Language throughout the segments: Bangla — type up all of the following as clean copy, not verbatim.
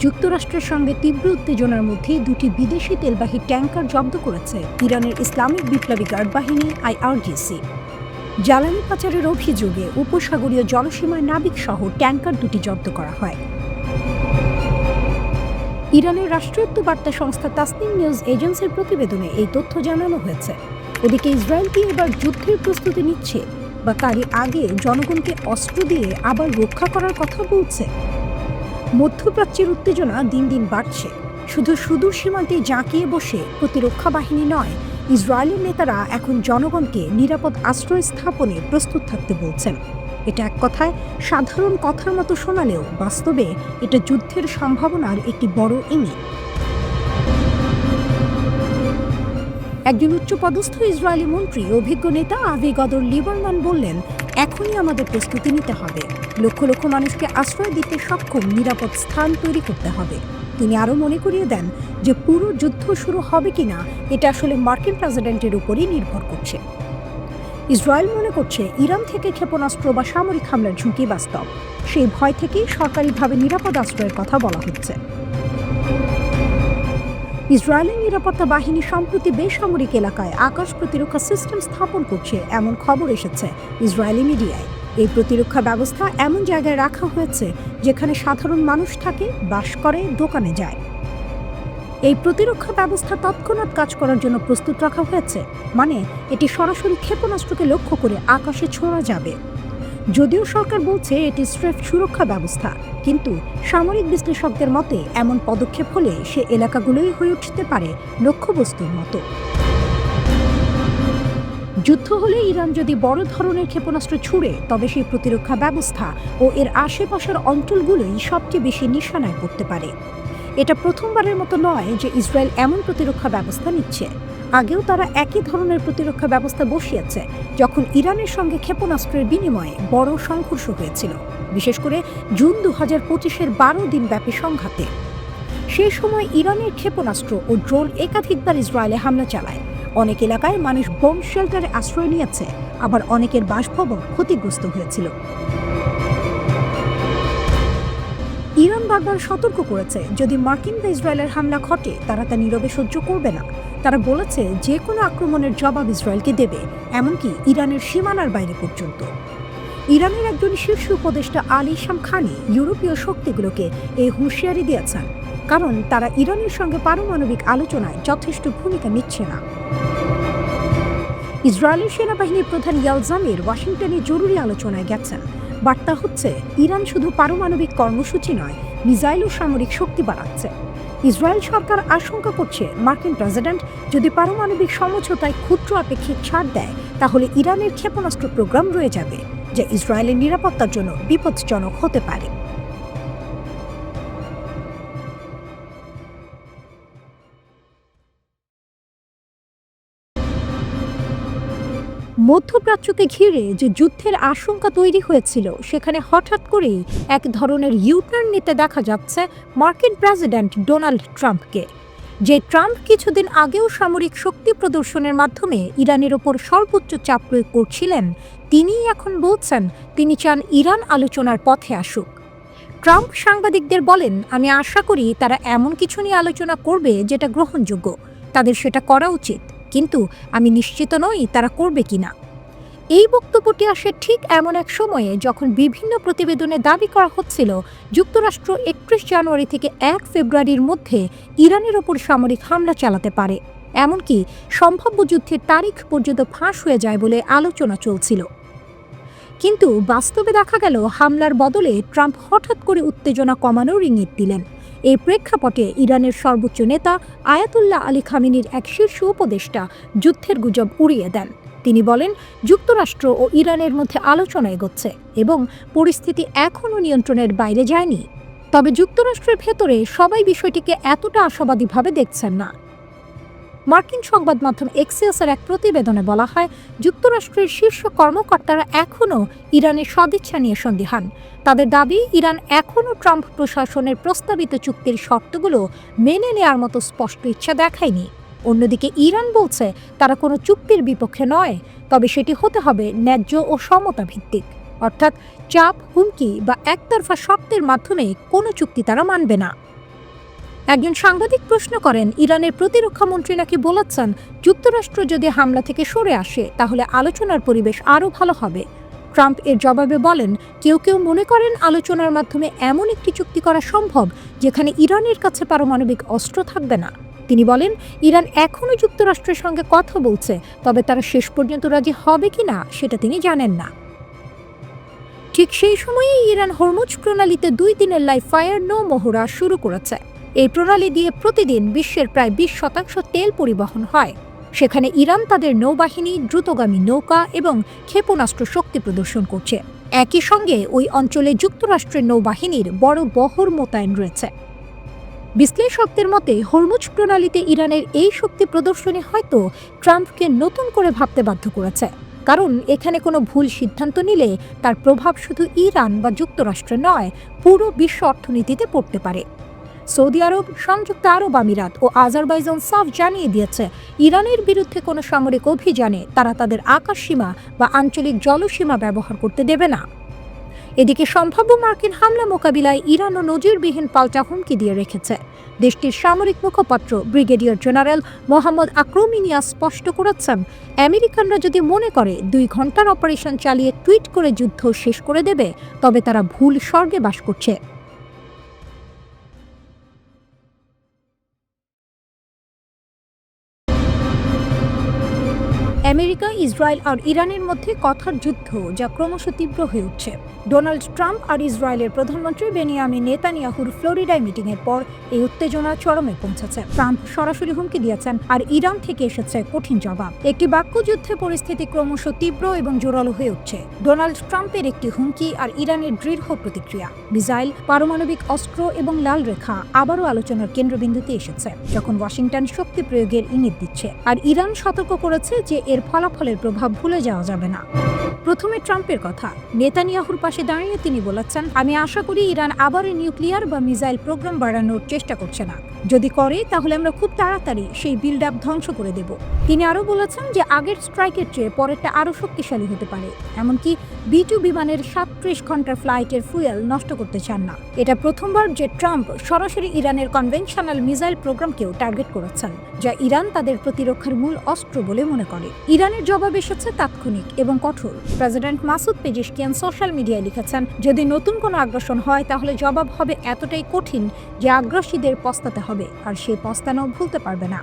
যুক্তরাষ্ট্রের সঙ্গে তীব্র উত্তেজনার মধ্যে দুটি বিদেশি তেলবাহী ট্যাঙ্কার জব্দ করেছে ইরানের ইসলামিক বিপ্লবী গার্ড বাহিনী আইআরজিসি। জ্বালানি পাচারের অভিযোগে উপসাগরীয় জলসীমায় নাবিকসহ ট্যাঙ্কার দুটি জব্দ করা হয়। ইরানের রাষ্ট্রায়ত্ত বার্তা সংস্থা তাসনিম নিউজ এজেন্সির প্রতিবেদনে এই তথ্য জানানো হয়েছে। ওদিকে ইসরায়েল কি এবার যুদ্ধের প্রস্তুতি নিচ্ছে বা তারই আগে জনগণকে অস্ত্র দিয়ে আবার রক্ষা করার কথা বলছে? মধ্যপ্রাচ্যের উত্তেজনা দিন দিন বাড়ছে। শুধু সুদূর সীমান্তে জাঁকিয়ে বসে প্রতিরক্ষা বাহিনী নয়, ইসরায়েলের নেতারা এখন জনগণকে নিরাপদ আশ্রয় স্থাপনে প্রস্তুত থাকতে বলছেন। এটা এক কথায় সাধারণ কথার মতো শোনালেও বাস্তবে এটা যুদ্ধের সম্ভাবনার একটি বড় ইঙ্গিত। একজন উচ্চপদস্থ ইসরায়েলি মন্ত্রী, অভিজ্ঞ নেতা আভিগদর লিবারম্যান বললেন, এখনই আমাদের প্রস্তুতি নিতে হবে। লক্ষ লক্ষ মানুষকে আশ্রয় দিতে সক্ষম নিরাপদ স্থান তৈরি করতে হবে। তিনি আরও মনে করিয়ে দেন যে পুরো যুদ্ধ শুরু হবে কিনা এটা আসলে মার্কিন প্রেসিডেন্টের উপরই নির্ভর করছে। ইসরায়েল মনে করছে ইরান থেকে ক্ষেপণাস্ত্র বা সামরিক হামলার ঝুঁকি বাস্তব। সেই ভয় থেকেই সরকারিভাবে নিরাপদ আশ্রয়ের কথা বলা হচ্ছে। ইসরায়েলের নিরাপত্তা বাহিনী সম্প্রতি বেসামরিক এলাকায় আকাশ প্রতিরক্ষা সিস্টেম স্থাপন করছে এমন খবর এসেছে ইসরায়েলি মিডিয়ায়। এই প্রতিরক্ষা ব্যবস্থা এমন জায়গায় রাখা হয়েছে যেখানে সাধারণ মানুষ থাকে, বাস করে, দোকানে যায়। এই প্রতিরক্ষা ব্যবস্থা তৎক্ষণাৎ কাজ করার জন্য প্রস্তুত রাখা হয়েছে, মানে এটি সরাসরি ক্ষেপণাস্ত্রকে লক্ষ্য করে আকাশে ছোঁড়া যাবে। যদিও সরকার বলছে এটি স্রেফ সুরক্ষা ব্যবস্থা, কিন্তু সামরিক বিশ্লেষকদের মতে এমন পদক্ষেপ হলে সে এলাকাগুলোই হয়ে উঠতে পারে লক্ষ্যবস্তুর মতো। যুদ্ধ হলে ইরান যদি বড় ধরনের ক্ষেপণাস্ত্র ছুড়ে, তবে সেই প্রতিরক্ষা ব্যবস্থা ও এর আশেপাশের অঞ্চলগুলোই সবচেয়ে বেশি নিশানায় পড়তে পারে। এটা প্রথমবারের মতো নয় যে ইসরায়েল এমন প্রতিরক্ষা ব্যবস্থা নিচ্ছে। আগেও তারা একই ধরনের প্রতিরক্ষা ব্যবস্থা বসিয়েছে যখন ইরানের সঙ্গে ক্ষেপণাস্ত্রের বিনিময়ে বড় সংঘর্ষ হয়েছিল, বিশেষ করে জুন 2025-এর 12 দিন ব্যাপী সংঘাতে। সেই সময় ইরানের ক্ষেপণাস্ত্র ও ড্রোন একাধিকবার ইসরায়েলে হামলা চালায়। অনেক এলাকায় মানুষ বোম শেল্টারে আশ্রয় নিয়েছে, আবার অনেকের বাসভবন ক্ষতিগ্রস্ত হয়েছিল। ইরান বারবার সতর্ক করেছে, যদি মার্কিন বা ইসরায়েলের হামলা ঘটে তারা তা নীরবে সহ্য করবে না। তারা বলেছে যে কোনো আক্রমণের জবাব ইসরায়েলকে দেবে, এমনকি ইরানের সীমানার বাইরে পর্যন্ত। ইরানের একজন শীর্ষ উপদেষ্টা আলী শামখানি ইউরোপীয় শক্তিগুলোকে এই হুঁশিয়ারি দিয়েছেন, কারণ তারা ইরানের সঙ্গে পারমাণবিক আলোচনায় যথেষ্ট ভূমিকা নিচ্ছে না। ইসরায়েলের সেনাবাহিনীর প্রধান ইয়াল জামির ওয়াশিংটনে জরুরি আলোচনায় গেছেন। বার্তা হচ্ছে, ইরান শুধু পারমাণবিক কর্মসূচি নয়, মিসাইল ও সামরিক শক্তি বাড়াচ্ছে। ইসরায়েল সরকার আশঙ্কা করছে, মার্কিন প্রেসিডেন্ট যদি পারমাণবিক সমঝোতায় ক্ষুদ্র আপেক্ষিক ছাড় দেয়, তাহলে ইরানের ক্ষেপণাস্ত্র প্রোগ্রাম রয়ে যাবে, যা ইসরায়েলের নিরাপত্তার জন্য বিপজ্জনক হতে পারে। মধ্যপ্রাচ্যকে ঘিরে যে যুদ্ধের আশঙ্কা তৈরি হয়েছিল, সেখানে হঠাৎ করেই এক ধরনের ইউটার্ন নিতে দেখা যাচ্ছে মার্কিন প্রেসিডেন্ট ডোনাল্ড ট্রাম্পকে। যে ট্রাম্প কিছুদিন আগেও সামরিক শক্তি প্রদর্শনের মাধ্যমে ইরানের ওপর সর্বোচ্চ চাপ প্রয়োগ করছিলেন, তিনিই এখন বলছেন তিনি চান ইরান আলোচনার পথে আসুক। ট্রাম্প সাংবাদিকদের বলেন, আমি আশা করি তারা এমন কিছু নিয়ে আলোচনা করবে যেটা গ্রহণযোগ্য। তাদের সেটা করা উচিত, কিন্তু আমি নিশ্চিত নই তারা করবে কিনা। এই বক্তব্যটি আসে ঠিক এমন এক সময়ে যখন বিভিন্ন প্রতিবেদনে দাবি করা হচ্ছিল যুক্তরাষ্ট্র 31 জানুয়ারি থেকে 1 ফেব্রুয়ারির মধ্যে ইরানের ওপর সামরিক হামলা চালাতে পারে, এমনকি সম্ভাব্য যুদ্ধের তারিখ পর্যন্ত ফাঁস হয়ে যায় বলে আলোচনা চলছিল। কিন্তু বাস্তবে দেখা গেল হামলার বদলে ট্রাম্প হঠাৎ করে উত্তেজনা কমানোর ইঙ্গিত দিলেন। এই প্রেক্ষাপটে ইরানের সর্বোচ্চ নেতা আয়াতুল্লাহ আলী খামেনির এক শীর্ষ উপদেষ্টা যুদ্ধের গুজব উড়িয়ে দেন। তিনি বলেন, যুক্তরাষ্ট্র ও ইরানের মধ্যে আলোচনা এগোচ্ছে এবং পরিস্থিতি এখনও নিয়ন্ত্রণের বাইরে যায়নি। তবে যুক্তরাষ্ট্রের ভেতরে সবাই বিষয়টিকে এতটা আশাবাদীভাবে দেখছেন না। মার্কিন সংবাদ মাধ্যম এক্সিওসের এক প্রতিবেদনে বলা হয়, যুক্তরাষ্ট্রের শীর্ষ কর্মকর্তারা এখনও ইরানের সদিচ্ছা নিয়ে সন্দিহান। তাদের দাবি, ইরান এখনও ট্রাম্প প্রশাসনের প্রস্তাবিত চুক্তির শর্তগুলো মেনে নেওয়ার মতো স্পষ্ট ইচ্ছা দেখায়নি। অন্যদিকে ইরান বলছে তারা কোনো চুক্তির বিপক্ষে নয়, তবে সেটি হতে হবে ন্যায্য ও সমতা ভিত্তিক, অর্থাৎ চাপ, হুমকি বা একতরফা শর্তের মাধ্যমে কোনো চুক্তি তারা মানবে না। একজন সাংবাদিক প্রশ্ন করেন, ইরানের প্রতিরক্ষা মন্ত্রী নাকি বলেছেন যুক্তরাষ্ট্র যদি হামলা থেকে সরে আসে তাহলে আলোচনার পরিবেশ আরও ভালো হবে। ট্রাম্প এর জবাবে বলেন, কেউ কেউ মনে করেন আলোচনার মাধ্যমে এমন একটি চুক্তি করা সম্ভব যেখানে ইরানের কাছে পারমাণবিক অস্ত্র থাকবে না। তিনি বলেন, ইরান এখনও যুক্তরাষ্ট্রের সঙ্গে কথা বলছে, তবে তারা শেষ পর্যন্ত রাজি হবে কিনা সেটা তিনি জানেন না। ঠিক সেই সময়েই ইরান হরমুজ প্রণালীতে 2 দিনের লাইভ ফায়ার নো মহড়া শুরু করেছে। এই প্রণালী দিয়ে প্রতিদিন বিশ্বের প্রায় 20% তেল পরিবহন হয়। সেখানে ইরান তাদের নৌবাহিনী, দ্রুতগামী নৌকা এবং ক্ষেপণাস্ত্র শক্তি প্রদর্শন করছে। একই সঙ্গে ওই অঞ্চলে যুক্তরাষ্ট্রের নৌবাহিনীর বড় বহর মোতায়েন রয়েছে। বিশ্লেষকদের মতে হরমুজ প্রণালীতে ইরানের এই শক্তি প্রদর্শনী হয়তো ট্রাম্পকে নতুন করে ভাবতে বাধ্য করেছে, কারণ এখানে কোনো ভুল সিদ্ধান্ত নিলে তার প্রভাব শুধু ইরান বা যুক্তরাষ্ট্রে নয়, পুরো বিশ্ব অর্থনীতিতে পড়তে পারে। সৌদি আরব, সংযুক্ত আরব আমিরাত ও আজারবাইজান সাফ জানিয়ে দিয়েছে, ইরানের বিরুদ্ধে কোনো সামরিক অভিযানে তারা তাদের আকাশসীমা বা আঞ্চলিক জলসীমা ব্যবহার করতে দেবে না। এদিকে সম্ভাব্য মার্কিন হামলা মোকাবিলায় ইরানও নজিরবিহীন পাল্টা হুমকি দিয়ে রেখেছে। দেশটির সামরিক মুখপাত্র ব্রিগেডিয়ার জেনারেল মোহাম্মদ আকরমিনিয়া স্পষ্ট করেছেন, আমেরিকানরা যদি মনে করে 2 ঘন্টার অপারেশন চালিয়ে টুইট করে যুদ্ধ শেষ করে দেবে, তবে তারা ভুল স্বর্গে বাস করছে। আমেরিকা, ইসরায়েল আর ইরানের মধ্যে কথার যুদ্ধ যা ক্রমশ তীব্র হয়ে উঠছে। ডোনাল্ড ট্রাম্প আর ইসরায়েলের প্রধানমন্ত্রী বেনিয়ামিন নেতানিয়াহুর ফ্লোরিডায় মিটিংয়ের পর এই উত্তেজনা চরমে পৌঁছেছে। ট্রাম্প সরাসরি হুমকি দিয়েছেন, আর ইরান থেকে এসেছে কঠিন জবাব। একটি বাক্যযুদ্ধে পরিস্থিতি ক্রমশ তীব্র এবং জোরালো হয়ে উঠছে। ডোনাল্ড ট্রাম্পের একটি হুমকি আর ইরানের দৃঢ় প্রতিক্রিয়া। মিসাইল, পারমাণবিক অস্ত্র এবং লাল রেখা আবারও আলোচনার কেন্দ্রবিন্দুতে এসেছে, যখন ওয়াশিংটন শক্তি প্রয়োগের ইঙ্গিত দিচ্ছে, আর ইরান সতর্ক করেছে যে এর ফলাফলের প্রভাব ভুলে যাওয়া যাবে না। প্রথমে ট্রাম্পের কথা। নেতানিয়াহুর পাশে দাঁড়িয়ে তিনি বলেছেন, আমি আশা করি ইরান আবারও নিউক্লিয়ার বা মিসাইল প্রোগ্রাম বাড়ানোর চেষ্টা করছে না। যদি করে তাহলে আমরা খুব তাড়াতাড়ি সেই বিল্ড আপ ধ্বংস করে দেব। তিনি আরও বলেছেন যে আগের স্ট্রাইকের চেয়ে পরেরটা আরও শক্তিশালী হতে পারে। এমনকি B-2 বিমানের 37 ঘন্টার ফ্লাইটের ফুয়েল নষ্ট করতে চান না। এটা প্রথমবার যে ট্রাম্প সরাসরি ইরানের কনভেনশনাল মিসাইল প্রোগ্রামকেও টার্গেট করেছেন, যা ইরান তাদের প্রতিরক্ষার মূল অস্ত্র বলে মনে করে। ইরানের জবাব এসেছে তাৎক্ষণিক এবং কঠোর। প্রেসিডেন্ট মাসুদ পেজেশকিয়ান সোশ্যাল মিডিয়ায় লিখেছেন, যদি নতুন কোনো আগ্রাসন হয় তাহলে জবাব হবে এতটাই কঠিন যে আগ্রাসীদের পস্তাতে হবে, আর সেই পস্তানো ভুলতে পারবে না।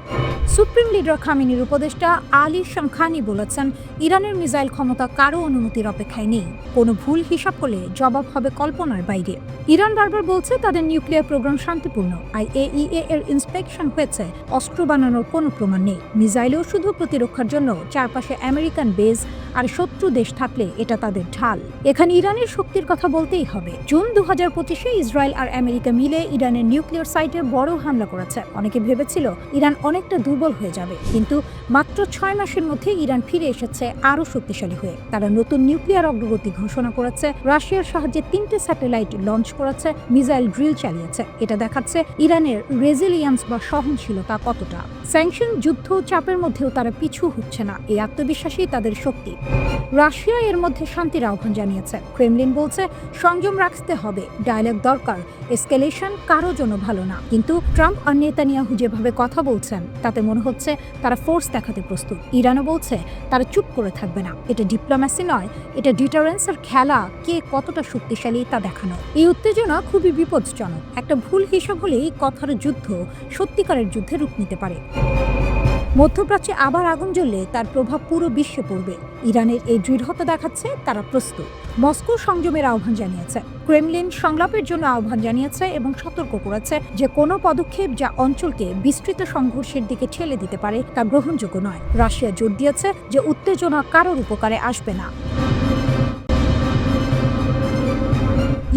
সুপ্রিম লিডার খামেনির উপদেষ্টা আলী শামখানি বলেছেন, ইরানের মিসাইল ক্ষমতা কারো অনুমতির অপেক্ষায় নেই। কোনো ভুল হিসাব হলে জবাব হবে কল্পনার বাইরে। ইরান বারবার বলছে তাদের নিউক্লিয়ার প্রোগ্রাম শান্তিপূর্ণ। IAEA এর ইন্সপেকশন হয়েছে, অস্ত্র বানানোর কোনো প্রমাণ নেই। মিসাইলেও শুধু প্রতিরক্ষার জন্য চারপাশে আমেরিকান বেজ আর শত্রু দেশ থাকলে এটা তাদের ঢাল। এখানে ইরানের শক্তির কথা বলতেই হবে। জুন 2025-এ ইসরায়েল আর আমেরিকা মিলে ইরানের নিউক্লিয়ার সাইটে বড় হামলা করেছে। অনেকে ভেবেছিল ইরান অনেকটা দুর্বল হয়ে যাবে, কিন্তু মাত্র 6 মাসের মধ্যে ইরান ফিরে এসেছে আরও শক্তিশালী হয়ে। তারা নতুন নিউক্লিয়ার অগ্রগতি ঘোষণা করেছে, রাশিয়ার সাহায্যে 3টে স্যাটেলাইট লঞ্চ করেছে, মিসাইল ড্রিল চালিয়েছে। এটা দেখাচ্ছে ইরানের রেজিলিয়েন্স বা সহনশীলতা কতটা। স্যাংশন, যুদ্ধ, চাপের মধ্যেও তারা পিছু হচ্ছে না। এই আত্মবিশ্বাসই তাদের শক্তি। রাশিয়া এর মধ্যে শান্তির আহ্বান জানিয়েছে। ক্রেমলিন বলছে সংযম রাখতে হবে, ডায়ালগ দরকার, এসকেলেশন কারো জন্য ভালো না। কিন্তু ট্রাম্প আর নেতানিয়াহু যেভাবে কথা বলছেন তাতে মনে হচ্ছে তারা ফোর্স দেখাতে প্রস্তুত। ইরানও বলছে তারা চুপ করে থাকবে না। এটা ডিপ্লোম্যাসি নয়, এটা ডিটারেন্সের খেলা, কে কতটা শক্তিশালী তা দেখানো। এই উত্তেজনা খুবই বিপজ্জনক। একটা ভুল হিসাব হলেই কথার যুদ্ধ সত্যিকারের যুদ্ধে রূপ নিতে পারে। মধ্যপ্রাচ্যে আবার আগুন জ্বললে তার প্রভাব পুরো বিশ্বে পড়বে। ইরানের এই দৃঢ়তা দেখাচ্ছে তারা প্রস্তুত। মস্কো সংযমের আহ্বান জানিয়েছে। ক্রেমলিন সংলাপের জন্য আহ্বান জানিয়েছে এবং সতর্ক করেছে যে কোনো পদক্ষেপ যা অঞ্চলকে বিস্তৃত সংঘর্ষের দিকে ঠেলে দিতে পারে তা গ্রহণযোগ্য নয়। রাশিয়া জোর দিয়েছে যে উত্তেজনা কারোর উপকারে আসবে না।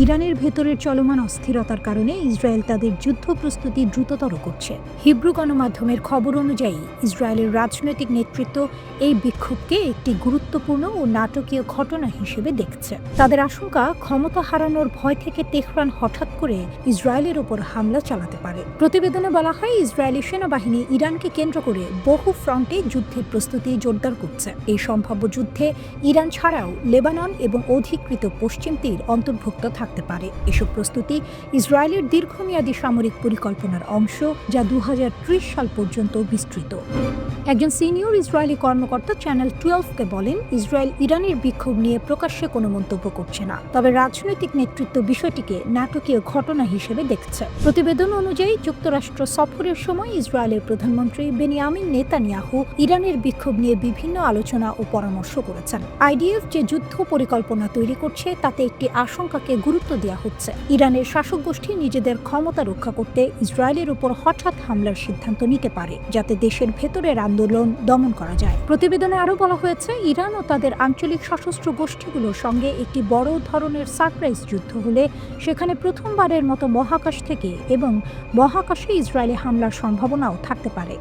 ইরানের ভেতরের চলমান অস্থিরতার কারণে ইসরায়েল তাদের যুদ্ধ প্রস্তুতি দ্রুততর করছে। হিব্রু গণমাধ্যমের খবর অনুযায়ী ইসরায়েলের রাজনৈতিক নেতৃত্ব এই বিক্ষোভকে একটি গুরুত্বপূর্ণ ও নাটকীয় ঘটনা হিসেবে দেখছে। তাদের আশঙ্কা, ক্ষমতা হারানোর ভয় থেকে তেহরান হঠাৎ করে ইসরায়েলের ওপর হামলা চালাতে পারে। প্রতিবেদনে বলা হয়, ইসরায়েলি সেনাবাহিনী ইরানকে কেন্দ্র করে বহু ফ্রন্টে যুদ্ধের প্রস্তুতি জোরদার করছে। এই সম্ভাব্য যুদ্ধে ইরান ছাড়াও লেবানন এবং অধিকৃত পশ্চিম তীর অন্তর্ভুক্ত থাকে। থাকতে পারে। এসব প্রস্তুতি ইসরায়েলের দীর্ঘমেয়াদী সামরিক পরিকল্পনার অংশ, যা 2030 সাল পর্যন্ত বিস্তৃত। একজন সিনিয়র ইসরায়েলি কর্মকর্তা চ্যানেল 12-কে বলেন, ইসরায়েল ইরানের বিক্ষোভ নিয়ে প্রকাশ্যে কোনো মন্তব্য করছে না, তবে রাজনৈতিক নেতৃত্ব বিষয়টিকে নাটকীয় ঘটনা হিসেবে দেখছে। প্রতিবেদন অনুযায়ী যুক্তরাষ্ট্র সফরের সময় ইসরায়েলের প্রধানমন্ত্রী বেনিয়ামিন নেতানিয়াহু ইরানের বিক্ষোভ নিয়ে বিভিন্ন আলোচনা ও পরামর্শ করেছেন। আইডিএফ যে যুদ্ধ পরিকল্পনা তৈরি করছে তাতে একটি আশঙ্কাকে গুরুত্ব দেওয়া হচ্ছে। ইরানের শাসক গোষ্ঠী নিজেদের ক্ষমতা রক্ষা করতে ইসরায়েলের উপর হঠাৎ হামলার সিদ্ধান্ত নিতে পারে, যাতে দেশের ভেতরের আন্দোলন দমন করা যায়। প্রতিবেদনে আরও বলা হয়েছে, ইরান ও তাদের আঞ্চলিক সশস্ত্র গোষ্ঠীগুলোর সঙ্গে একটি বড় ধরনের সারপ্রাইজ যুদ্ধ হলে সেখানে প্রথমবারের মতো মহাকাশ থেকে এবং মহাকাশে ইসরায়েলি হামলার সম্ভাবনাও থাকতে পারে।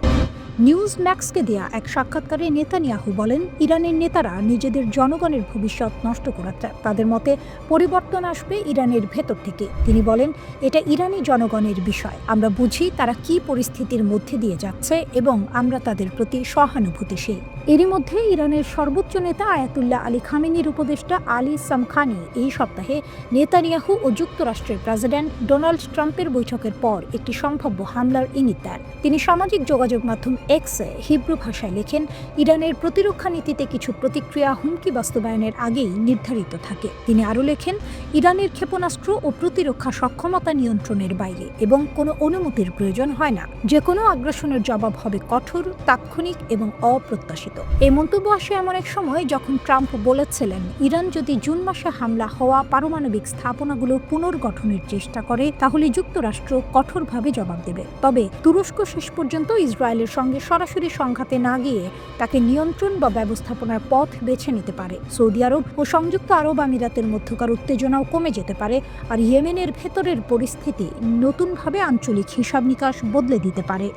নিউজ ম্যাক্সকে দেয়া এক সাক্ষাৎকারে নেতানিয়াহু বলেন, ইরানের নেতারা নিজেদের জনগণের ভবিষ্যৎ নষ্ট করাচ্ছে। তাদের মতে পরিবর্তন আসবে ইরানের ভেতর থেকে। তিনি বলেন, এটা ইরানি জনগণের বিষয়। আমরা বুঝি তারা কি পরিস্থিতির মধ্যে দিয়ে যাচ্ছে এবং আমরা তাদের প্রতি সহানুভূতিশীল। এরই মধ্যে ইরানের সর্বোচ্চ নেতা আয়াতুল্লাহ আলী খামেনির উপদেষ্টা আলী সামখানি এই সপ্তাহে নেতানিয়াহু ও যুক্তরাষ্ট্রের প্রেসিডেন্ট ডোনাল্ড ট্রাম্পের বৈঠকের পর একটি সম্ভাব্য হামলার ইঙ্গিত দেন। তিনি সামাজিক যোগাযোগ মাধ্যম এক্সে হিব্রু ভাষায় লেখেন, ইরানের প্রতিরক্ষা নীতিতে কিছু প্রতিক্রিয়া হুমকি বাস্তবায়নের আগেই নির্ধারিত থাকে। তিনি আরও লেখেন, ইরানের ক্ষেপণাস্ত্র ও প্রতিরক্ষা সক্ষমতা নিয়ন্ত্রণের বাইরে এবং কোনো অনুমতির প্রয়োজন হয় না। যে কোনো আগ্রাসনের জবাব হবে কঠোর, তাৎক্ষণিক এবং অপ্রত্যাশিত। এই মন্তব্য আসে এমন এক সময় যখন ট্রাম্প বলেছিলেন, ইরান যদি জুন মাসে হামলা হওয়া পারমাণবিক স্থাপনাগুলো পুনর্গঠনের চেষ্টা করে তাহলে যুক্তরাষ্ট্র কঠোরভাবে জবাব দেবে। তবে তুরস্ক শেষ পর্যন্ত ইসরায়েলের সঙ্গে সরাসরি সংঘাতে না গিয়ে তাকে নিয়ন্ত্রণ বা ব্যবস্থাপনার পথ বেছে নিতে পারে। সৌদি আরব ও সংযুক্ত আরব আমিরাতের মধ্যকার উত্তেজনাও কমে যেতে পারে, আর ইয়েমেনের ভেতরের পরিস্থিতি নতুনভাবে আঞ্চলিক হিসাব নিকাশ বদলে দিতে পারে।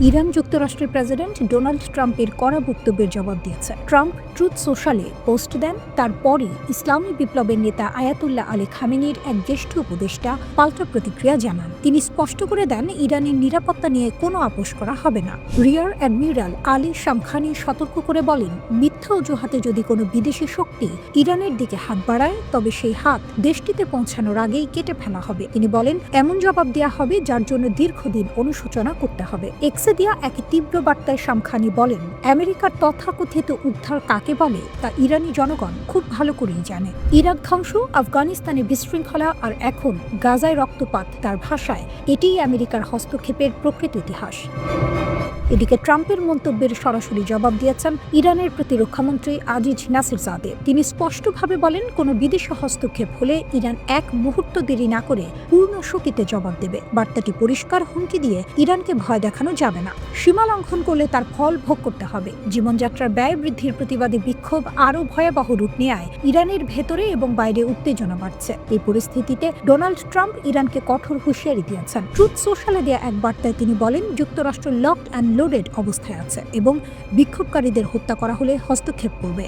ইরান যুক্তরাষ্ট্রের প্রেসিডেন্ট ডোনাল্ড ট্রাম্পের কড়া বক্তব্যের জবাব দিয়েছে। ট্রাম্প ট্রুথ সোশ্যালে পোস্ট দেন, তারপরই ইসলামী বিপ্লবের নেতা আয়াতুল্লাহ আলী খামেনির এক জ্যেষ্ঠ উপদেষ্টা পাল্টা প্রতিক্রিয়া জানান। তিনি স্পষ্ট করে দেন, ইরানের নিরাপত্তা নিয়ে কোনো আপোষ করা হবে না। রিয়ার অ্যাডমিরাল আলী সামখানি সতর্ক করে বলেন, মিথ্যা অজুহাতে যদি কোনো বিদেশি শক্তি ইরানের দিকে হাত বাড়ায় তবে সেই হাত দেশটিতে পৌঁছানোর আগেই কেটে ফেলা হবে। তিনি বলেন, এমন জবাব দেওয়া হবে যার জন্য দীর্ঘদিন অনুশোচনা করতে হবে। দিয়া এক তীব্র বার্তায় সামখানি বলেন, আমেরিকার তথাকথিত উদ্ধার কাকে বলে তা ইরানি জনগণ খুব ভালো করেই জানে। ইরাক ধ্বংস, আফগানিস্তানে বিশৃঙ্খলা আর এখন গাজায় রক্তপাত, তার ভাষায় এটিই আমেরিকার হস্তক্ষেপের প্রকৃত ইতিহাস। এদিকে ট্রাম্পের মন্তব্যের সরাসরি জবাব দিয়েছেন ইরানের প্রতিরক্ষামন্ত্রী আজিজ নাসিরজাদে। তিনি স্পষ্টভাবে বলেন, কোনো বিদেশি হস্তক্ষেপ হলে ইরান এক মুহূর্ত দেরি না করে পূর্ণ শক্তিতে জবাব দেবে। বার্তাটি পরিষ্কার, হুমকি দিয়ে ইরানকে ভয় দেখানো যাবে না। সীমা লঙ্ঘন করলে তার ফল ভোগ করতে হবে। জীবনযাত্রার ব্যয় বৃদ্ধির প্রতিবাদে বিক্ষোভ আরও ভয়াবহ রূপ নেয় ইরানের ভেতরে এবং বাইরে উত্তেজনা বাড়ছে। এই পরিস্থিতিতে ডোনাল্ড ট্রাম্প ইরানকে কঠোর হুঁশিয়ারি দিয়েছেন। ট্রুথ সোশ্যালে দেয়া এক বার্তায় তিনি বলেন, যুক্তরাষ্ট্র লকড অ্যান্ড লোডেড অবস্থায় আছে এবং বিক্ষোভকারীদের হত্যা করা হলে হস্তক্ষেপ করবে।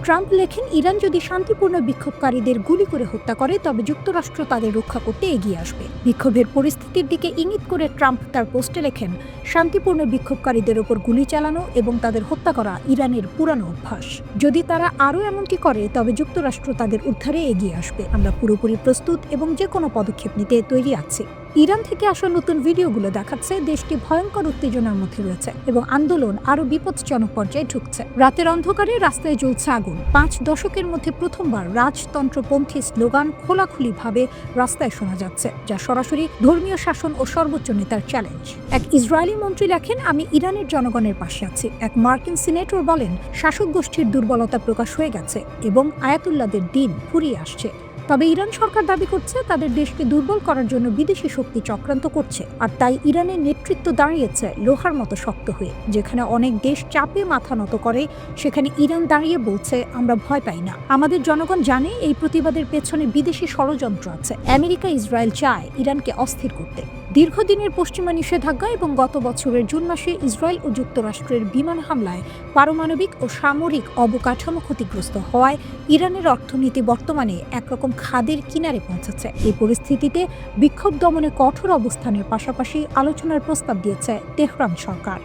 ট্রাম্প লেখেন, ইরান যদি শান্তিপূর্ণ বিক্ষোভকারীদের গুলি করে হত্যা করে তবে যুক্তরাষ্ট্র তাদের রক্ষা করতে এগিয়ে আসবে। বিক্ষোভের পরিস্থিতির দিকে ইঙ্গিত করে ট্রাম্প তার পোস্টে লেখেন, শান্তিপূর্ণ বিক্ষোভকারীদের ওপর গুলি চালানো এবং তাদের হত্যা করা ইরানের পুরানো অভ্যাস। যদি তারা আরও এমনটি করে তবে যুক্তরাষ্ট্র তাদের উদ্ধারে এগিয়ে আসবে। আমরা পুরোপুরি প্রস্তুত এবং যে কোনো পদক্ষেপ নিতে তৈরি আছি। ইরান থেকে আসা নতুন ভিডিওগুলো দেখাচ্ছে দেশটি ভয়ঙ্কর উত্তেজনার মধ্যে রয়েছে এবং আন্দোলন আরও বিপজ্জনক পর্যায়ে ঢুকছে। রাতের অন্ধকারে রাস্তায় জ্বলছে আগুন। 5 দশকের মধ্যে প্রথমবার রাজতন্ত্রপন্থী স্লোগান খোলাখুলিভাবে রাস্তায় শোনা যাচ্ছে, যা সরাসরি ধর্মীয় শাসন ও সর্বোচ্চ নেতার চ্যালেঞ্জ। এক ইসরায়েলি মন্ত্রী লেখেন, আমি ইরানের জনগণের পাশে আছি। এক মার্কিন সিনেটর বলেন, শাসক গোষ্ঠীর দুর্বলতা প্রকাশ হয়ে গেছে এবং আয়াতুল্লাহদের দিন ফুরিয়ে আসছে। তবে ইরান সরকার দাবি করছে তাদের দেশকে দুর্বল করার জন্য বিদেশি শক্তি চক্রান্ত করছে, আর তাই ইরানের নেতৃত্ব দাঁড়িয়েছে লোহার মতো শক্ত হয়ে। যেখানে অনেক দেশ চাপে মাথা নত করে, সেখানে ইরান দাঁড়িয়ে বলছে, আমরা ভয় পাই না। আমাদের জনগণ জানে এই প্রতিবাদের পেছনে বিদেশি ষড়যন্ত্র আছে। আমেরিকা, ইসরায়েল চায় ইরানকে অস্থির করতে। দীর্ঘদিনের পশ্চিমা নিষেধাজ্ঞা এবং গত বছরের জুন মাসে ইসরায়েল ও যুক্তরাষ্ট্রের বিমান হামলায় পারমাণবিক ও সামরিক অবকাঠামো ক্ষতিগ্রস্ত হওয়ায় ইরানের অর্থনীতি বর্তমানে একরকম খাদের কিনারে পৌঁছেছে। এই পরিস্থিতিতে বিক্ষোভ দমনে কঠোর অবস্থানের পাশাপাশি আলোচনার প্রস্তাব দিয়েছে তেহরান সরকার।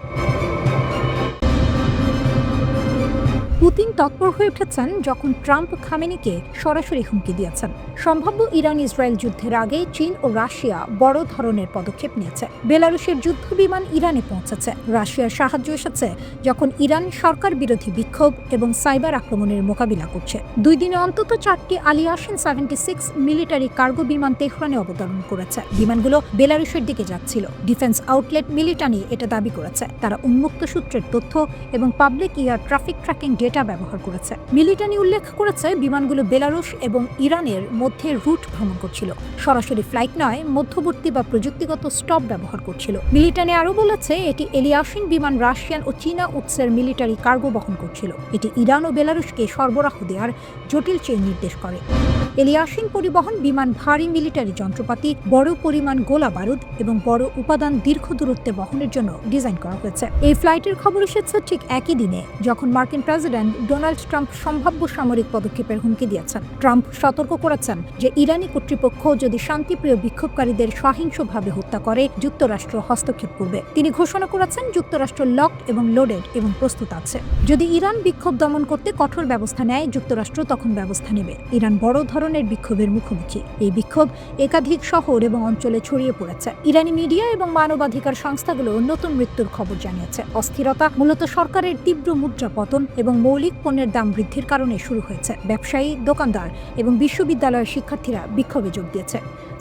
পুতিন তৎপর হয়ে উঠেছেন যখন ট্রাম্প খামেনিকে সরাসরি হুমকি দিয়েছেন। সম্ভাব্য ইরান ইসরায়েল যুদ্ধের আগে চীন ও রাশিয়া বড় ধরনের পদক্ষেপ নিয়েছে। বেলারুশের যুদ্ধ বিমান ইরানে পৌঁছেছে। রাশিয়ার সাহায্য এসেছে যখন ইরান সরকার বিরোধী বিক্ষোভ এবং সাইবার আক্রমণের মোকাবিলা করছে। 2 দিনে অন্তত 4টি আলিয়াসিন 76 মিলিটারি কার্গো বিমান তেহরানে অবতরণ করেছে। বিমানগুলো বেলারুশের দিকে যাচ্ছিল। ডিফেন্স আউটলেট মিলিটানি এটা দাবি করেছে। তারা উন্মুক্ত সূত্রের তথ্য এবং public air traffic tracking data ব্যবহার করেছে। মিলিটানি উল্লেখ করেছে বিমানগুলো বেলারুশ এবং ইরানের মধ্যে রুট ভ্রমণ করছিল, সরাসরি ফ্লাইট নয়, মধ্যবর্তী বা প্রযুক্তিগত স্টপ ব্যবহার করছিল। মিলিটানি আরও বলেছে এটি এলিয়াসিন বিমান রাশিয়ান ও চীনা উৎসের মিলিটারি কার্গো বহন করছিল। এটি ইরান ও বেলারুশকে সরবরাহ দেওয়ার জটিল চেইন নির্দেশ করে। এলিয়াসিন পরিবহন বিমান ভারী মিলিটারি যন্ত্রপাতি, বড় পরিমাণ গোলা বারুদ এবং বড় উপাদান দীর্ঘ দূরত্বে বহনের জন্য ডিজাইন করা হয়েছে। এই ফ্লাইটের খবর এসেছে ঠিক একই দিনে যখন মার্কিন প্রেসিডেন্ট ডোনাল্ড ট্রাম্প সম্ভাব্য সামরিক পদক্ষেপের হুমকি দিয়েছেন। ট্রাম্প সতর্ক করেছেন যে ইরানি কর্তৃপক্ষ যদি শান্তিপ্রিয় বিক্ষোভকারীদের সহিংসভাবে হত্যা করে, যুক্তরাষ্ট্র হস্তক্ষেপ করবে। তিনি ঘোষণা করেছেন যুক্তরাষ্ট্র লকড এবং লোডেড এবং প্রস্তুত আছে। যদি ইরান বিক্ষোভ দমন করতে কঠোর ব্যবস্থা নেয়, যুক্তরাষ্ট্র তখন ব্যবস্থা নেবে। ইরান বড় ধরনের বিক্ষোভের মুখোমুখি। এই বিক্ষোভ একাধিক শহর এবং অঞ্চলে ছড়িয়ে পড়েছে। ইরানি মিডিয়া এবং মানবাধিকার সংস্থাগুলো নতুন মৃত্যুর খবর জানিয়েছে। অস্থিরতা মূলত সরকারের তীব্র মুদ্রা পতন এবং মৌলিক পণ্যের দাম বৃদ্ধির কারণে শুরু হয়েছে। ব্যবসায়ী, দোকানদার এবং বিশ্ববিদ্যালয়ের শিক্ষার্থীরা বিক্ষোভে যোগ দিয়েছে।